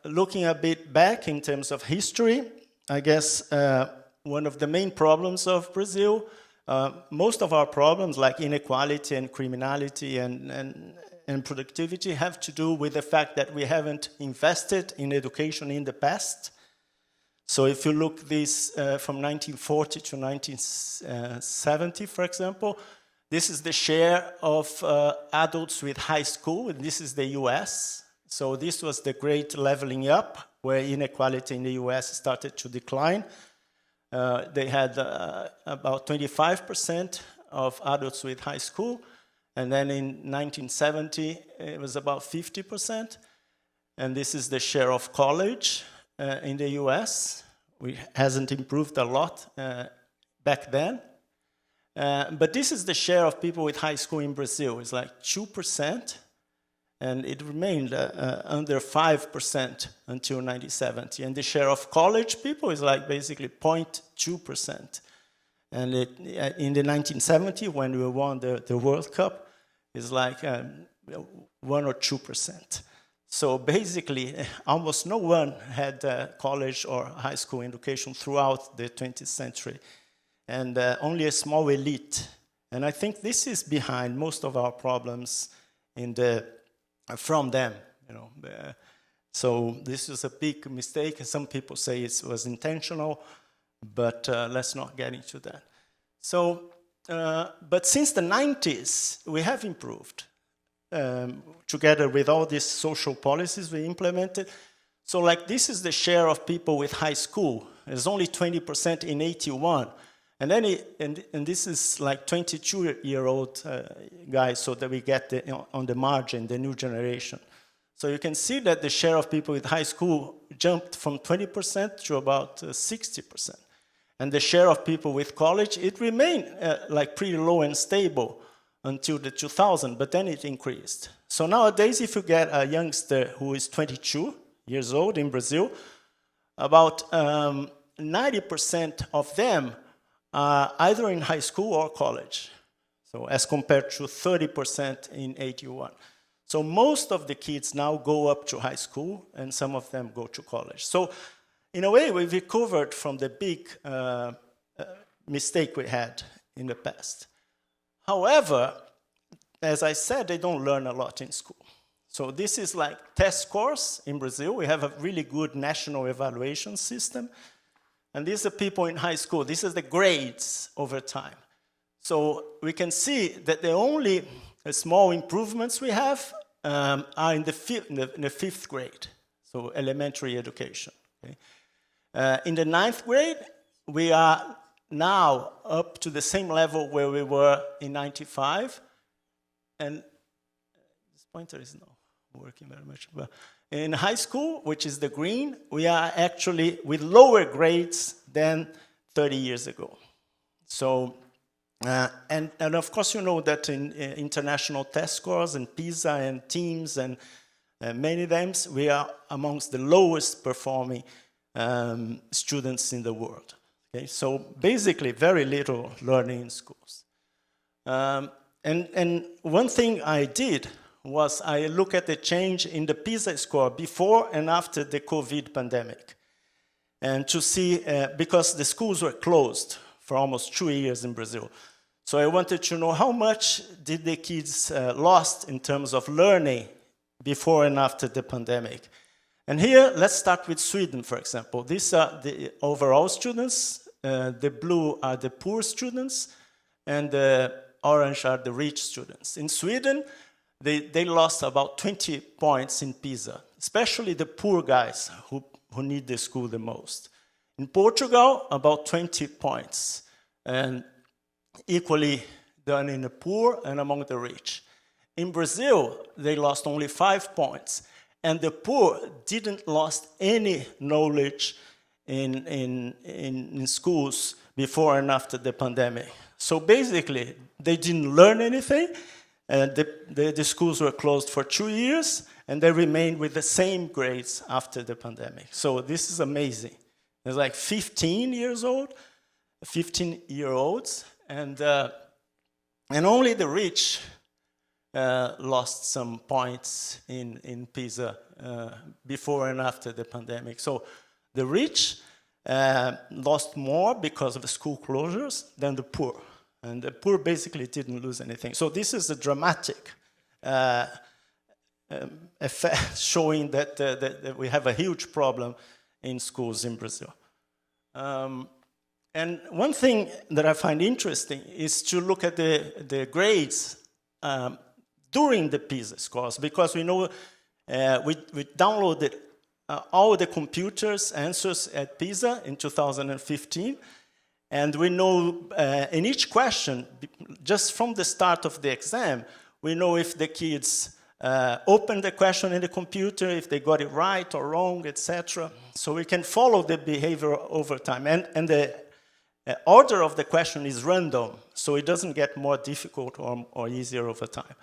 looking a bit back in terms of history, I guess one of the main problems of Brazil, most of our problems like inequality and criminality and productivity have to do with the fact that we haven't invested in education in the past. So if you look this from 1940 to 1970, for example, this is the share of adults with high school, and this is the US. So this was the great leveling up, where inequality in the US started to decline. They had about 25% of adults with high school, and then in 1970, it was about 50%. And this is the share of college in the US. It hasn't improved a lot back then. But this is the share of people with high school in Brazil. It's like 2%. And it remained under 5% until 1970. And the share of college people is like basically 0.2%. And in the 1970s, when we won the World Cup, it's like 1 or 2%. So basically, almost no one had college or high school education throughout the 20th century. And only a small elite. And I think this is behind most of our problems from them, you know. So this is a big mistake. Some people say it was intentional, but let's not get into that. So, but since the 90s, we have improved, together with all these social policies we implemented. So like this is the share of people with high school. It's only 20% in 81. And then and this is like 22-year-old guys, so that we get on the margin, the new generation. So you can see that the share of people with high school jumped from 20% to about 60%. And the share of people with college, it remained like pretty low and stable until the 2000, but then it increased. So nowadays, if you get a youngster who is 22 years old in Brazil, about 90% of them either in high school or college, so as compared to 30% in 81. So most of the kids now go up to high school, and some of them go to college. So in a way, we've recovered from the big mistake we had in the past. However, as I said, they don't learn a lot in school. So this is like test scores in Brazil. We have a really good national evaluation system. And these are people in high school. This is the grades over time. So we can see that the only small improvements we have are in the fifth grade, so elementary education. Okay? In the 9th grade, we are now up to the same level where we were in 95. And this pointer is no working very much. But in high school, which is the green, we are actually with lower grades than 30 years ago. So, and of course, you know that in international test scores and PISA and TEAMS and many of them, we are amongst the lowest performing students in the world. Okay? So basically, very little learning in schools. And one thing I did was I look at the change in the PISA score before and after the COVID pandemic. And to see, because the schools were closed for almost 2 years in Brazil. So I wanted to know how much did the kids lost in terms of learning before and after the pandemic. And here, let's start with Sweden, for example. These are the overall students. The blue are the poor students, and the orange are the rich students. In Sweden, they lost about 20 points in PISA, especially the poor guys who need the school the most. In Portugal, about 20 points, and equally done in the poor and among the rich. In Brazil, they lost only 5 points, and the poor didn't lost any knowledge in schools before and after the pandemic. So basically, they didn't learn anything, and the schools were closed for 2 years, and they remained with the same grades after the pandemic. So this is amazing. It's like 15-year-olds, and only the rich lost some points in PISA before and after the pandemic. So the rich lost more because of the school closures than the poor. And the poor basically didn't lose anything. So this is a dramatic effect showing that we have a huge problem in schools in Brazil. And one thing that I find interesting is to look at the grades during the PISA scores, because we know we downloaded all the computers answers at PISA in 2015, and we know in each question, just from the start of the exam, we know if the kids opened the question in the computer, if they got it right or wrong, etc. So we can follow the behavior over time. And the order of the question is random, so it doesn't get more difficult or easier over time.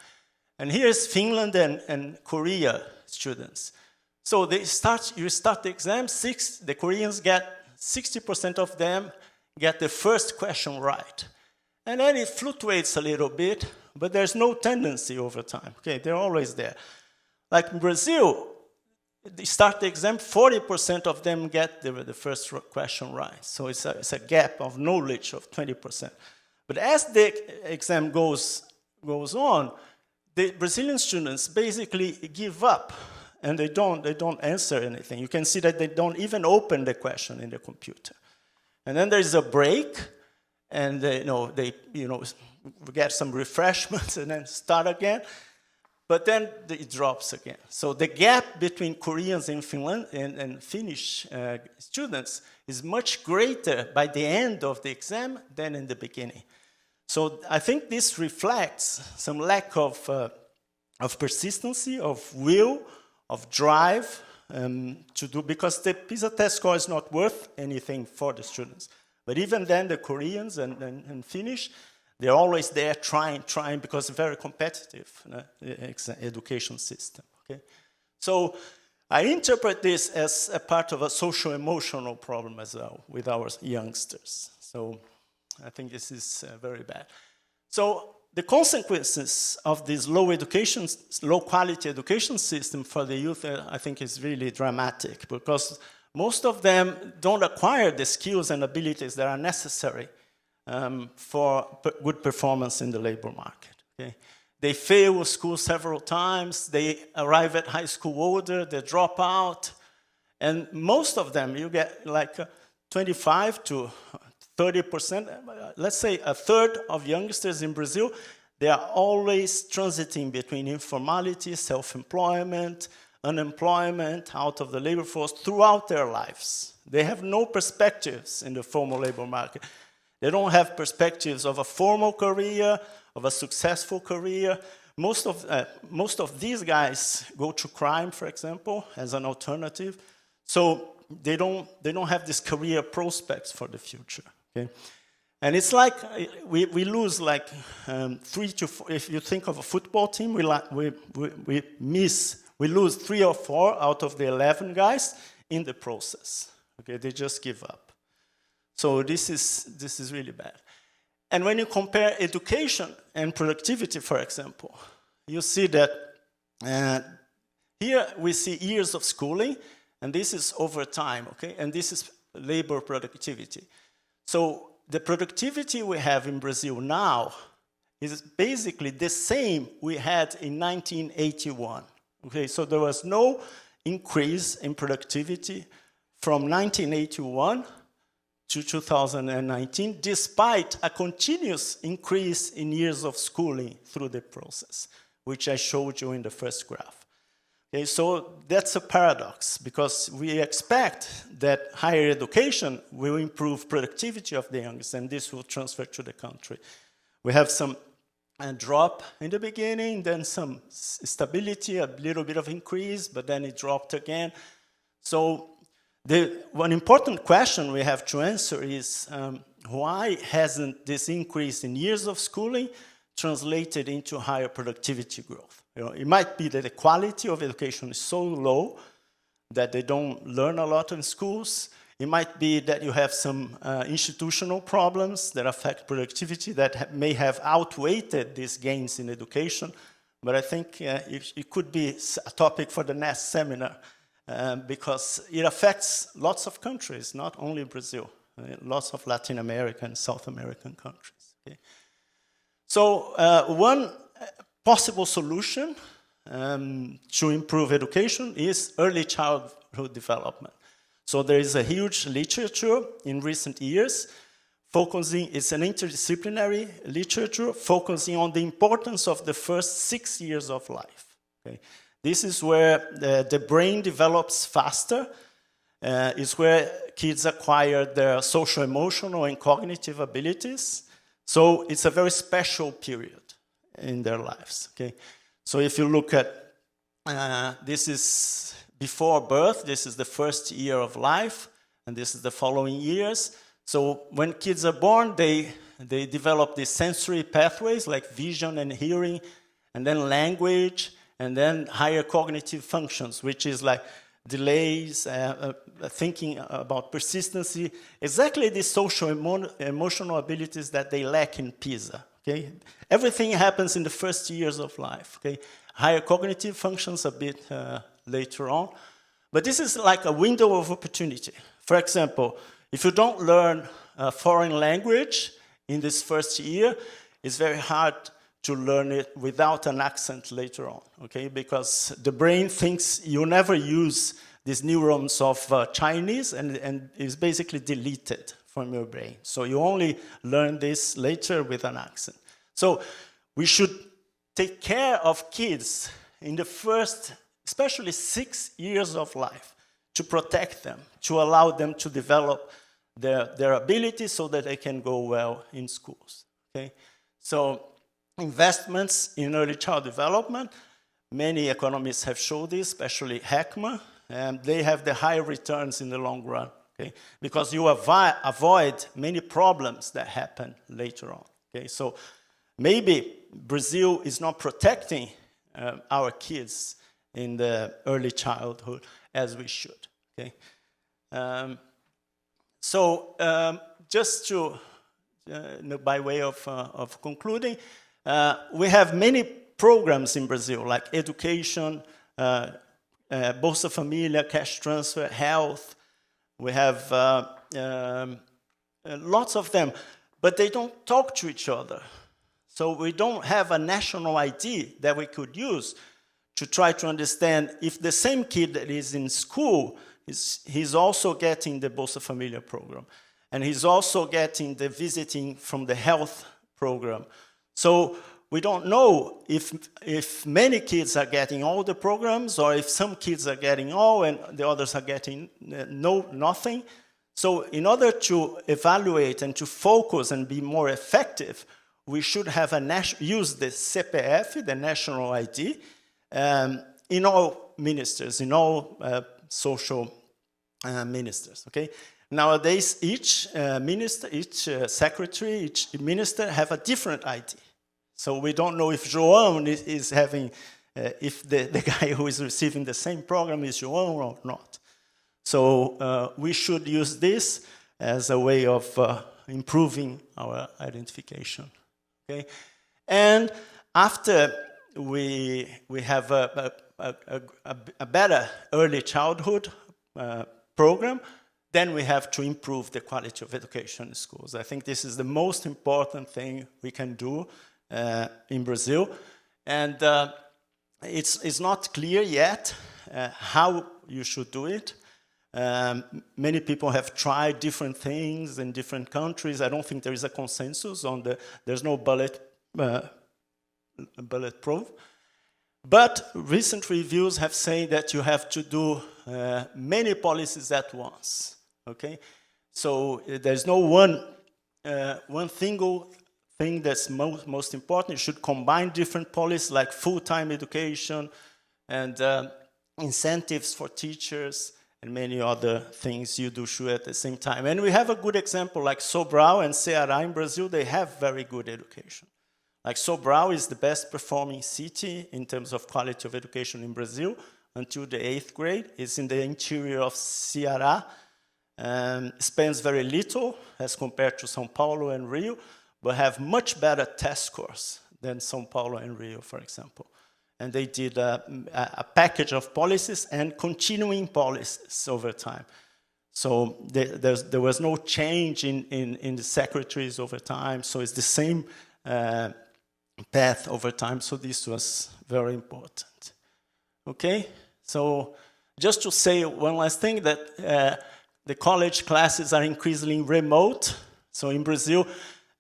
And here's Finland and Korea students. So you start the exam, the Koreans get 60% of them get the first question right. And then it fluctuates a little bit, but there's no tendency over time. Okay, they're always there. Like in Brazil, they start the exam, 40% of them get the first question right. So it's a gap of knowledge of 20%. But as the exam goes on, the Brazilian students basically give up, and they don't answer anything. You can see that they don't even open the question in the computer. And then there's a break, and they get some refreshments and then start again. But then it drops again. So the gap between Koreans and Finland and Finnish students is much greater by the end of the exam than in the beginning. So I think this reflects some lack of persistency, of will, of drive to do, because the PISA test score is not worth anything for the students. But even then, the Koreans and Finnish, they're always there trying, because it's a very competitive education system. Okay? So I interpret this as a part of a social-emotional problem as well with our youngsters. So I think this is very bad. So the consequences of this low-quality education system for the youth, I think, is really dramatic, because most of them don't acquire the skills and abilities that are necessary for good performance in the labor market. Okay? They fail school several times, they arrive at high school older, they drop out, and most of them, you get like 25 to 30%, let's say a third of youngsters in Brazil, they are always transiting between informality, self-employment, unemployment, out of the labor force throughout their lives. They have no perspectives in the formal labor market. They don't have perspectives of a formal career, of a successful career, most of these guys go to crime, for example, as an alternative. So they don't have these career prospects for the future. Okay, and it's like we lose like 3 to 4. If you think of a football team, we lose 3 or 4 out of the 11 guys in the process. Okay, they just give up. So this is really bad. And when you compare education and productivity, for example, you see that here we see years of schooling, and this is over time, okay? And this is labor productivity. So the productivity we have in Brazil now is basically the same we had in 1981, okay? So there was no increase in productivity from 1981 to 2019, despite a continuous increase in years of schooling through the process, which I showed you in the first graph. Okay, so that's a paradox, because we expect that higher education will improve productivity of the youngest, and this will transfer to the country. We have some drop in the beginning, then some stability, a little bit of increase, but then it dropped again. So one important question we have to answer is why hasn't this increase in years of schooling translated into higher productivity growth? You know, it might be that the quality of education is so low that they don't learn a lot in schools. It might be that you have some institutional problems that affect productivity that may have outweighed these gains in education. But I think it could be a topic for the next seminar. Because it affects lots of countries, not only Brazil, lots of Latin American and South American countries. Okay? So one possible solution to improve education is early childhood development. So there is a huge literature in recent years focusing, it's an interdisciplinary literature focusing on the importance of the first 6 years of life. Okay? This is where the brain develops faster. It's where kids acquire their social, emotional, and cognitive abilities. So it's a very special period in their lives. Okay? So if you look at, this is before birth, this is the first year of life, and this is the following years. So when kids are born, they develop these sensory pathways like vision and hearing, and then language, and then higher cognitive functions, which is like delays, thinking about persistency, exactly the social emotional abilities that they lack in PISA. Okay? Everything happens in the first years of life. Okay? Higher cognitive functions a bit later on. But this is like a window of opportunity. For example, if you don't learn a foreign language in this first year, it's very hard to learn it without an accent later on, okay? Because the brain thinks you never use these neurons of Chinese, and it's basically deleted from your brain. So you only learn this later with an accent. So we should take care of kids in the first, especially 6 years of life, to protect them, to allow them to develop their abilities so that they can go well in schools, okay? So investments in early child development, many economists have shown this, especially Heckman, and they have the higher returns in the long run, okay? Because you avoid many problems that happen later on, okay? So maybe Brazil is not protecting our kids in the early childhood as we should, okay? Just to, by way of concluding, we have many programs in Brazil, like education, Bolsa Família, cash transfer, health. We have lots of them, but they don't talk to each other. So we don't have a national ID that we could use to try to understand if the same kid that is in school, he's also getting the Bolsa Família program. And he's also getting the visiting from the health program. So we don't know if many kids are getting all the programs, or if some kids are getting all and the others are getting nothing. So in order to evaluate and to focus and be more effective, we should have use the CPF, the national ID, in all ministers, in all social ministers, okay? Nowadays, each minister, each secretary, each minister have a different ID. So we don't know if João is having, if the guy who is receiving the same program is João or not. So we should use this as a way of improving our identification, okay? And after we have a better early childhood program, then we have to improve the quality of education in schools. I think this is the most important thing we can do in Brazil. And it's not clear yet how you should do it. Many people have tried different things in different countries. I don't think there is a consensus on there's no bulletproof. But recent reviews have said that you have to do many policies at once, okay? So there's no one single thing that's most important. You should combine different policies like full-time education and incentives for teachers and many other things you do should at the same time. And we have a good example like Sobral and Ceará in Brazil. They have very good education. Like Sobral is the best performing city in terms of quality of education in Brazil until the 8th grade. It's in the interior of Ceará. Spends very little as compared to São Paulo and Rio, but have much better test scores than São Paulo and Rio, for example. And they did a package of policies and continuing policies over time. So there was no change in the secretaries over time, so it's the same path over time, so this was very important. Okay, so just to say one last thing, that the college classes are increasingly remote. So in Brazil,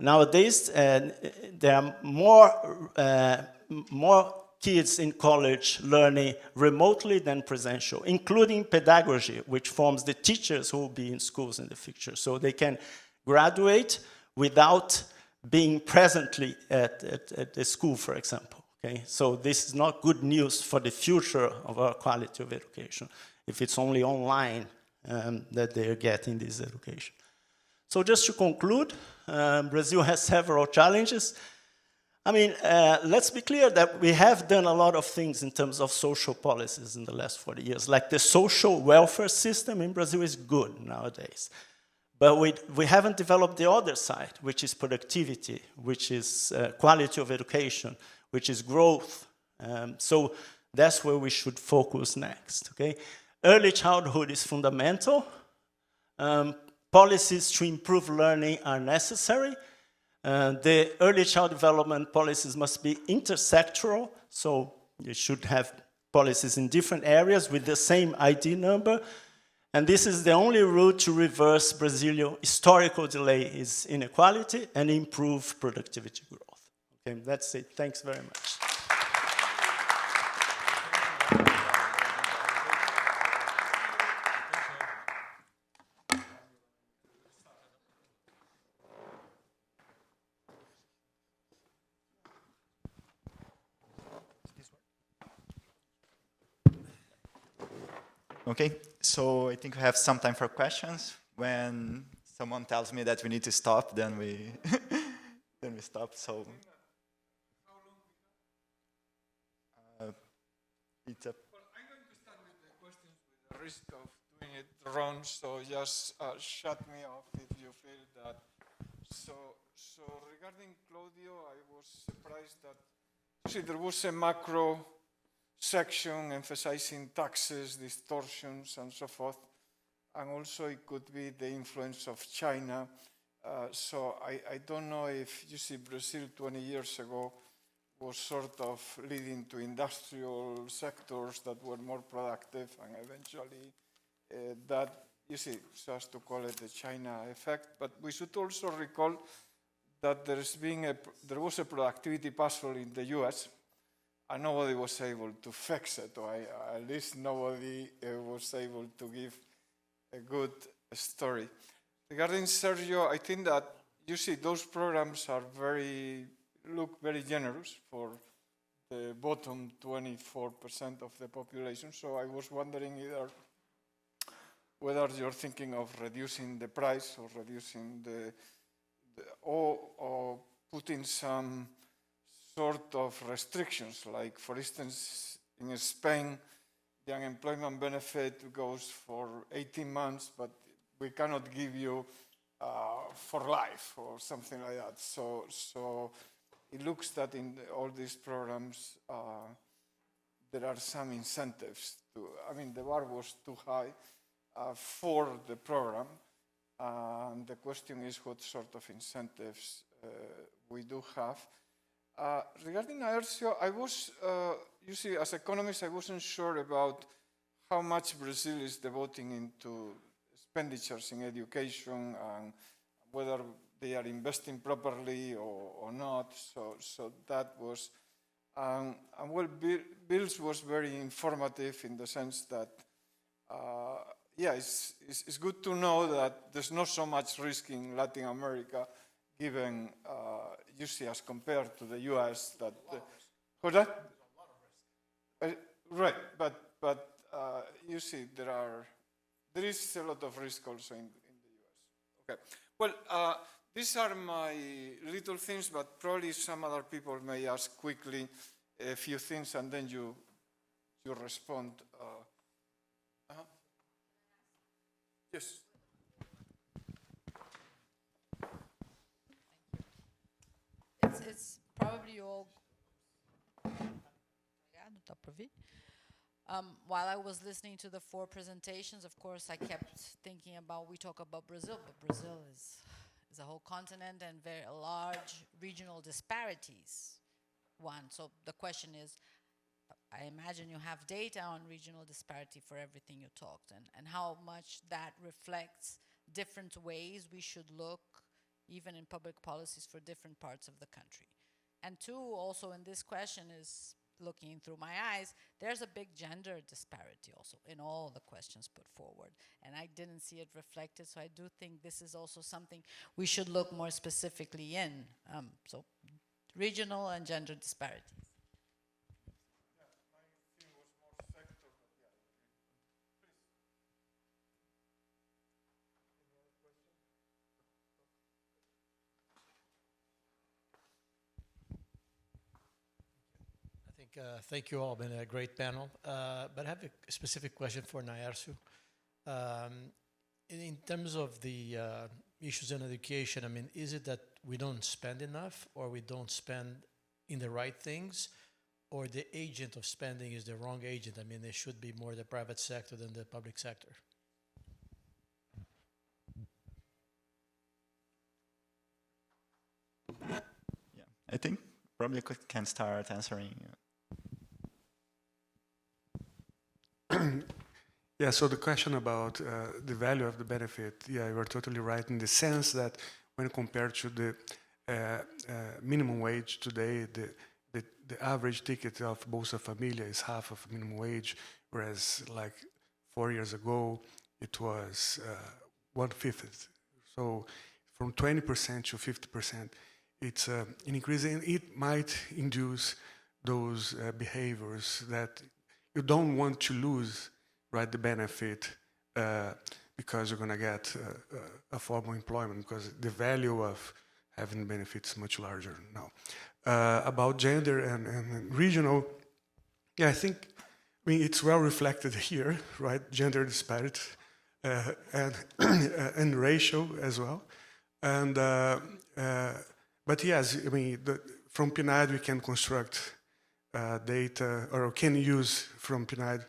nowadays, there are more kids in college learning remotely than presential, including pedagogy, which forms the teachers who will be in schools in the future. So they can graduate without being presently at the school, for example, okay? So this is not good news for the future of our quality of education, if it's only online that they are getting this education. So just to conclude, Brazil has several challenges. I mean, let's be clear that we have done a lot of things in terms of social policies in the last 40 years. Like the social welfare system in Brazil is good nowadays. But we haven't developed the other side, which is productivity, which is quality of education, which is growth. So that's where we should focus next, okay? Early childhood is fundamental. Policies to improve learning are necessary. The early child development policies must be intersectoral, so you should have policies in different areas with the same ID number. And this is the only route to reverse Brazilian historical delay is inequality and improve productivity growth. Okay, that's it. Thanks very much. Okay, so I think we have some time for questions. When someone tells me that we need to stop, then we then we stop. So it's a. Well, I'm going to start with the questions with the risk of doing it wrong. So just shut me off if you feel that. So regarding Claudio, I was surprised that there was a macro section emphasizing taxes, distortions, and so forth. And also it could be the influence of China. So I don't know if you see Brazil 20 years ago was sort of leading to industrial sectors that were more productive, and eventually that, you see, so as to call it the China effect. But we should also recall that there was a productivity puzzle in the US, and nobody was able to fix it, or at least nobody was able to give a good story. Regarding Sérgio, I think that, you see, those programs are very look very generous for the bottom 24% of the population. So I was wondering whether you're thinking of reducing the price or reducing or putting some sort of restrictions, like for instance, in Spain, the unemployment benefit goes for 18 months, but we cannot give you for life or something like that. So it looks that in all these programs, there are some incentives I mean, the bar was too high for the program. And the question is what sort of incentives we do have. Regarding Naércio, I was, you see, as economist, I wasn't sure about how much Brazil is devoting into expenditures in education and whether they are investing properly or not. So that was, well, Bill's was very informative in the sense that, yeah, it's good to know that there's not so much risk in Latin America, given, you see, as compared to the US, that... What's that? Right, but you see, there is a lot of risk also in the US. Okay, well, these are my little things, but probably some other people may ask quickly a few things, and then you respond. Yes. It's probably all. While I was listening to the 4 presentations, of course, I kept thinking about, we talk about Brazil, but Brazil is a whole continent and very large regional disparities. So the question is, I imagine you have data on regional disparity for everything you talked, and how much that reflects different ways we should look, even in public policies for different parts of the country. And 2, also in this question is, looking through my eyes, there's a big gender disparity also in all the questions put forward. And I didn't see it reflected, so I do think this is also something we should look more specifically in. So regional and gender disparities. Thank you all, been a great panel. But I have a specific question for Naércio. In terms of the issues in education, I mean, is it that we don't spend enough, or we don't spend in the right things, or the agent of spending is the wrong agent? I mean, it should be more the private sector than the public sector. Yeah, I think probably can start answering. Yeah, so the question about the value of the benefit, yeah, you're totally right in the sense that when compared to the minimum wage today, the average ticket of Bolsa Familia is half of minimum wage, whereas like 4 years ago, it was 1/5. So from 20% to 50%, it's an increase, and it might induce those behaviors that you don't want to lose, right, the benefit because you're going to get a formal employment, because the value of having benefits is much larger now. About gender and regional, yeah, I mean, it's well reflected here, right? Gender disparity and racial as well. And but yes, I mean, from PNAD we can construct data, or can use from PNAD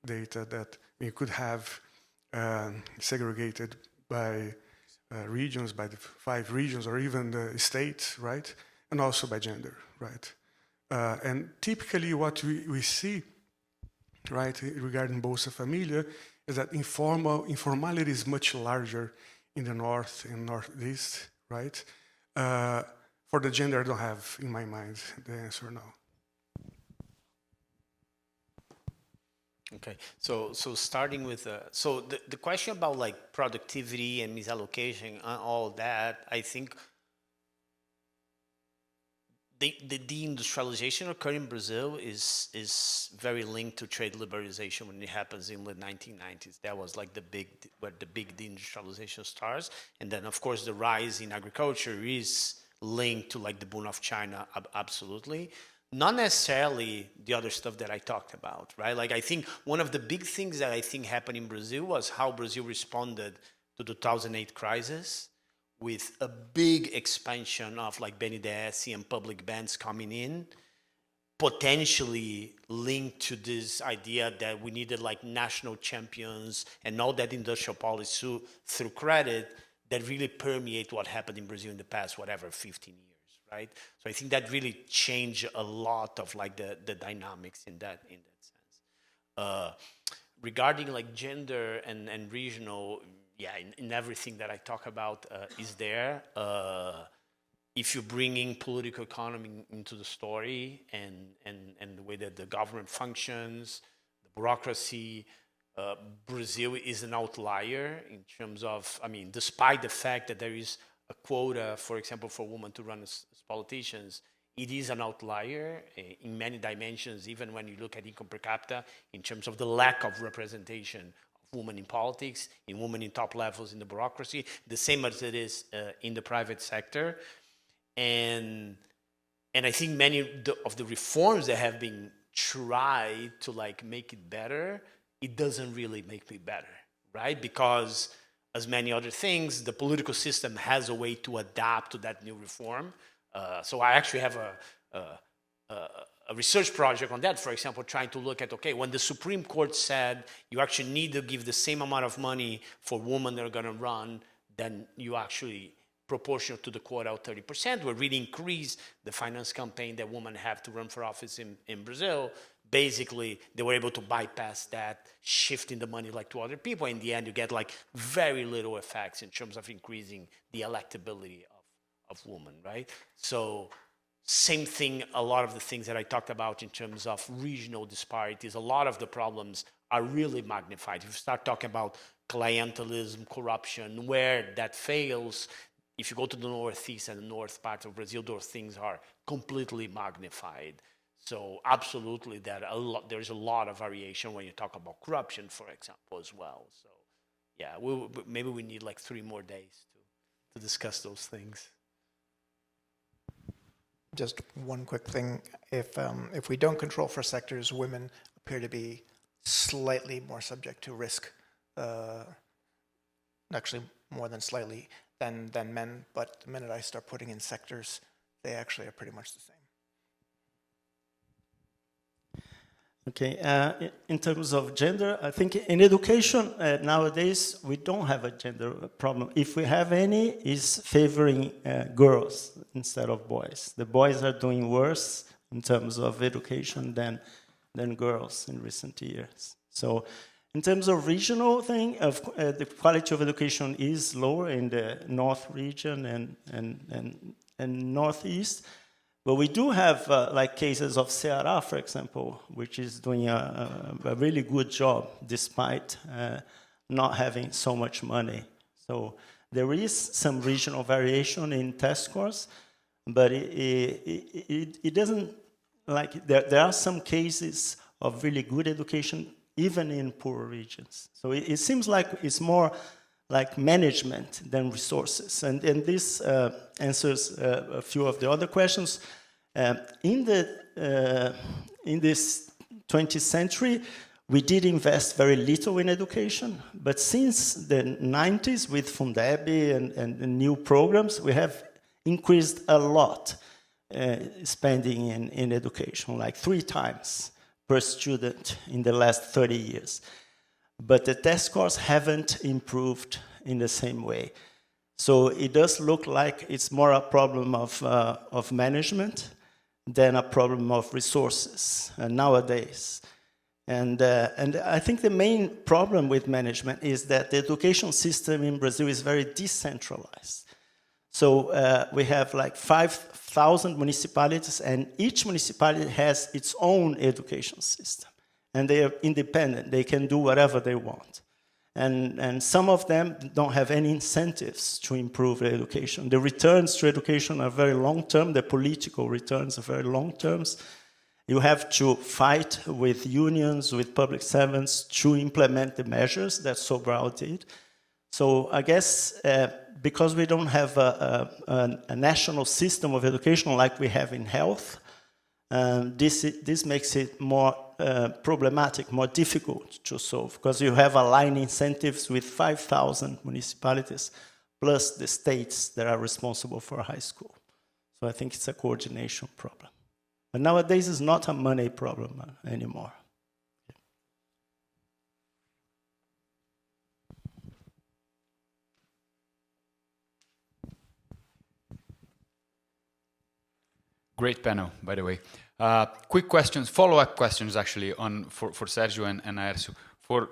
data that we could have segregated by regions, by the 5 regions, or even the states, right? And also by gender, right? And typically what we see, right, regarding Bolsa Familia, is that informality is much larger in the north and northeast, right? For the gender, I don't have in my mind the answer now. Okay, so starting with the question about like productivity and misallocation and all that, I think the deindustrialization occurring in Brazil is very linked to trade liberalization when it happens in the 1990s. That was like where the big deindustrialization starts. And then, of course, the rise in agriculture is linked to like the boom of China, absolutely. Not necessarily the other stuff that I talked about, right? Like I think one of the big things that I think happened in Brazil was how Brazil responded to the 2008 crisis, with a big expansion of like BNDES and public banks coming in, potentially linked to this idea that we needed like national champions and all that industrial policy through credit that really permeate what happened in Brazil in the past, 15 years, right? So I think that really changed a lot of like the dynamics in that sense. Regarding like gender and regional, yeah, in everything that I talk about is there. If you're bringing political economy into the story and the way that the government functions, the bureaucracy, Brazil is an outlier in terms of, I mean, despite the fact that there is a quota, for example, for women to run as politicians, it is an outlier in many dimensions, even when you look at income per capita, in terms of the lack of representation women in politics, in women in top levels in the bureaucracy, the same as it is in the private sector. And I think many of the reforms that have been tried to like make it better, it doesn't really make it better, right? Because as many other things, the political system has a way to adapt to that new reform. So I actually have a research project on that, for example, trying to look at, okay, when the Supreme Court said you actually need to give the same amount of money for women that are going to run, then you actually, proportional to the quota of 30%, will really increase the finance campaign that women have to run for office in Brazil. Basically, they were able to bypass that, shifting the money like to other people. In the end, you get like very little effects in terms of increasing the electability of women, right? So same thing, a lot of the things that I talked about in terms of regional disparities, a lot of the problems are really magnified. If you start talking about clientelism, corruption, where that fails, if you go to the northeast and the north part of Brazil, those things are completely magnified. So absolutely, there's a lot of variation when you talk about corruption, for example, as well. So yeah, maybe we need like 3 more days to discuss those things. Just one quick thing. If we don't control for sectors, women appear to be slightly more subject to risk, actually more than slightly, than men. But the minute I start putting in sectors, they actually are pretty much the same. Okay, in terms of gender, I think in education nowadays we don't have a gender problem. If we have any, it's favoring girls instead of boys. The boys are doing worse in terms of education than girls in recent years. So in terms of regional thing, the quality of education is lower in the North region and Northeast. But we do have like cases of Ceará, for example, which is doing a really good job despite not having so much money. So there is some regional variation in test scores, but it doesn't, like, there are some cases of really good education even in poor regions. So it seems like it's more like management than resources. And this answers a few of the other questions. In this 20th century, we did invest very little in education, but since the 90s with Fundeb and new programs, we have increased a lot spending in education, like 3 times per student in the last 30 years. But the test scores haven't improved in the same way. So it does look like it's more a problem of management than a problem of resources nowadays. And I think the main problem with management is that the education system in Brazil is very decentralized. So we have like 5,000 municipalities, and each municipality has its own education system. And they are independent. They can do whatever they want. And some of them don't have any incentives to improve their education. The returns to education are very long-term. The political returns are very long-term. You have to fight with unions, with public servants to implement the measures that Sobral did. So I guess because we don't have a national system of education like we have in health, this makes it more problematic, more difficult to solve, because you have aligned incentives with 5,000 municipalities, plus the states that are responsible for high school. So I think it's a coordination problem. But nowadays, it's not a money problem anymore. Great panel, by the way. Quick questions, follow-up questions actually for Sérgio and Naércio.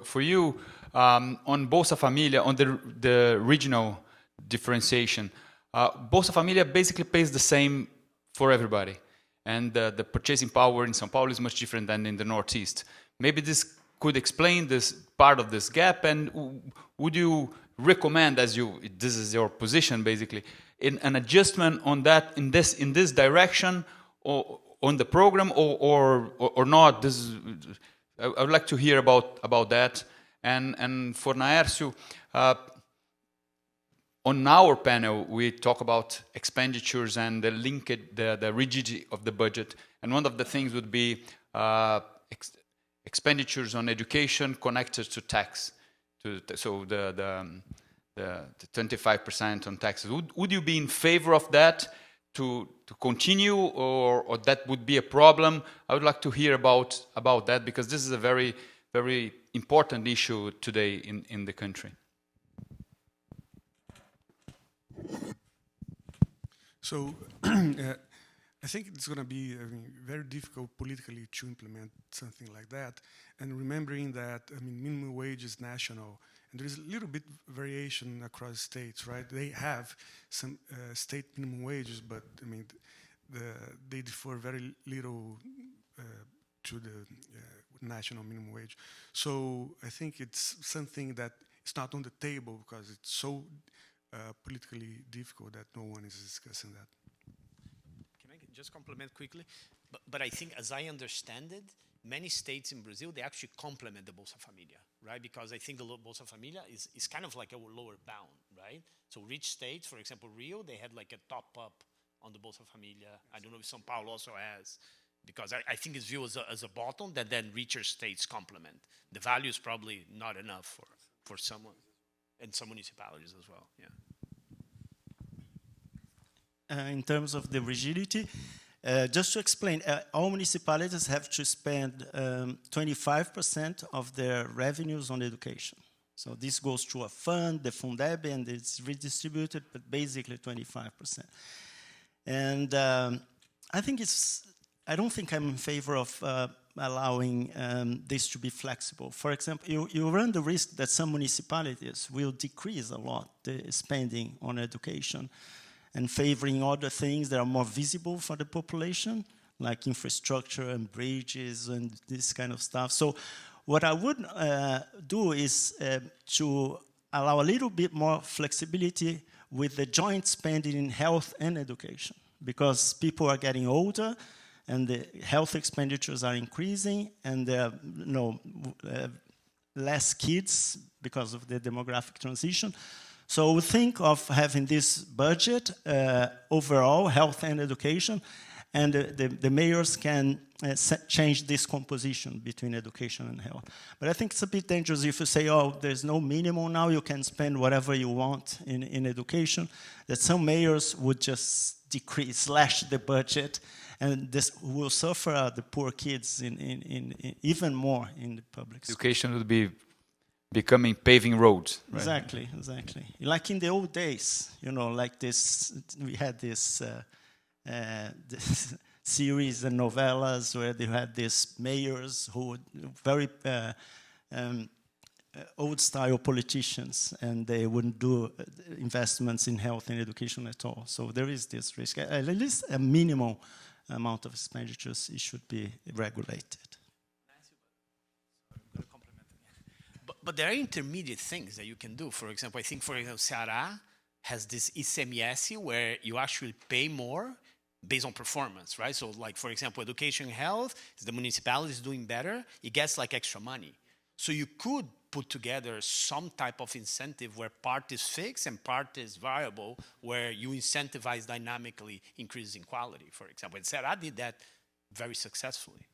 For you, on Bolsa Familia, on the regional differentiation, Bolsa Familia basically pays the same for everybody. And the purchasing power in São Paulo is much different than in the Northeast. Maybe this could explain this part of this gap, and would you recommend, this is your position basically, in an adjustment on that in this direction, or on the program, or not? I would like to hear about that. And for Naércio, on our panel we talk about expenditures and the rigidity of the budget, and one of the things would be expenditures on education connected to tax, so the 25% on taxes. Would you be in favor of that to continue, or that would be a problem? I would like to hear about that, because this is a very, very important issue today in the country. So I think it's going to be very difficult politically to implement something like that. And remembering that, minimum wage is national, and there is a little bit variation across states, right? They have some state minimum wages, but they differ very little to the national minimum wage. So I think it's something that is not on the table because it's so politically difficult that no one is discussing that. Can I just compliment quickly? But I think, as I understand it, many states in Brazil, they actually complement the Bolsa Familia, right? Because I think the Bolsa Familia is kind of like a lower bound, right? So rich states, for example, Rio, they had like a top up on the Bolsa Familia. I don't know if São Paulo also has, because I think it's viewed as a bottom that then richer states complement. The value is probably not enough for someone, and some municipalities as well, yeah. In terms of the rigidity, just to explain, all municipalities have to spend 25% of their revenues on education. So this goes to a fund, the Fundeb, and it's redistributed, but basically 25%. And I don't think I'm in favor of allowing this to be flexible. For example, you run the risk that some municipalities will decrease a lot the spending on education and favoring other things that are more visible for the population, like infrastructure and bridges and this kind of stuff. So what I would do is to allow a little bit more flexibility with the joint spending in health and education, because people are getting older and the health expenditures are increasing, and there are less kids because of the demographic transition. So we think of having this budget overall, health and education, and the mayors can change this composition between education and health. But I think it's a bit dangerous if you say, oh, there's no minimum now, you can spend whatever you want in education, that some mayors would just slash the budget, and this will suffer the poor kids in even more in the public schools. Education would be becoming paving roads. Right? Exactly. Like in the old days, like this, we had this series and novellas where they had these mayors who very old-style politicians, and they wouldn't do investments in health and education at all. So there is this risk. At least a minimum amount of expenditures, it should be regulated. but there are intermediate things that you can do. For example, I think, for example, Ceará has this ICMS where you actually pay more based on performance, right? So like, for example, education and health, the municipality is doing better, it gets like extra money. So you could put together some type of incentive where part is fixed and part is variable, where you incentivize dynamically increasing quality, for example. And Ceará did that very successfully.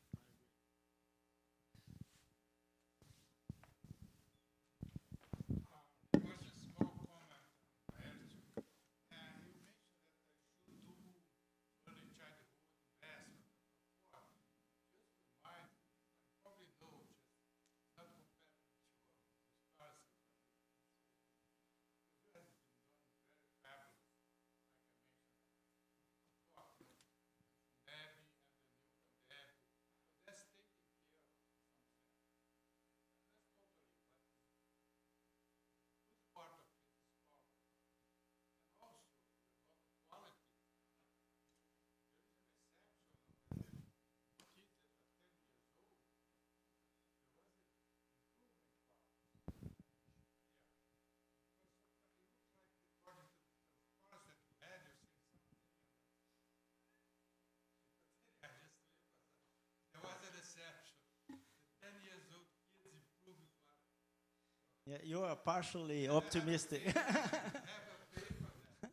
Yeah, you are partially optimistic.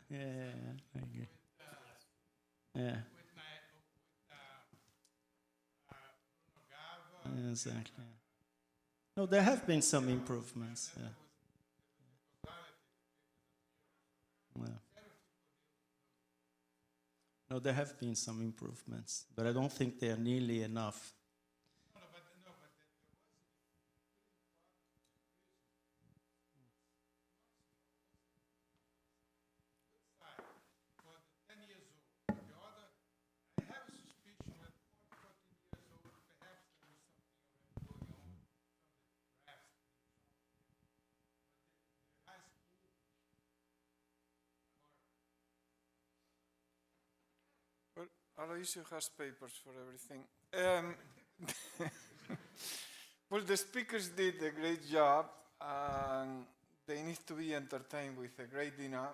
Yeah, I agree. Yeah. Exactly. No, there have been some improvements. Yeah. Well. No, there have been some improvements, but I don't think they are nearly enough. Aloysio has papers for everything. Well, the speakers did a great job, and they need to be entertained with a great dinner.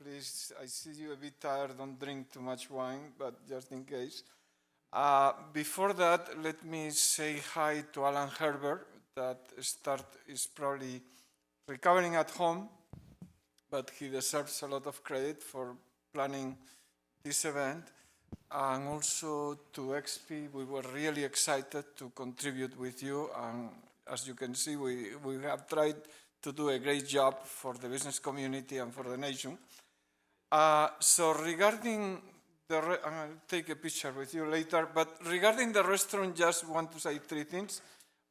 Please, I see you a bit tired, don't drink too much wine, but just in case. Before that, let me say hi to Alan Herbert, that is probably recovering at home, but he deserves a lot of credit for planning this event. And also to XP, we were really excited to contribute with you. And as you can see, we have tried to do a great job for the business community and for the nation. So regarding I'll take a picture with you later, but regarding the restaurant, just want to say three things.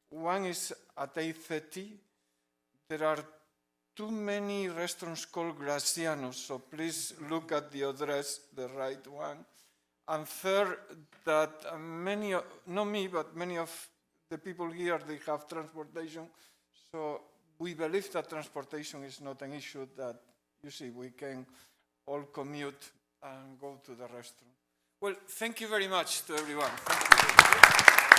One is at 8:30. There are too many restaurants called Gracianos, so please look at the address, the right one. And third, that many, not me, but many of the people here, they have transportation. So we believe that transportation is not an issue, that, you see, we can all commute and go to the restaurant. Well, thank you very much to everyone. Thank you.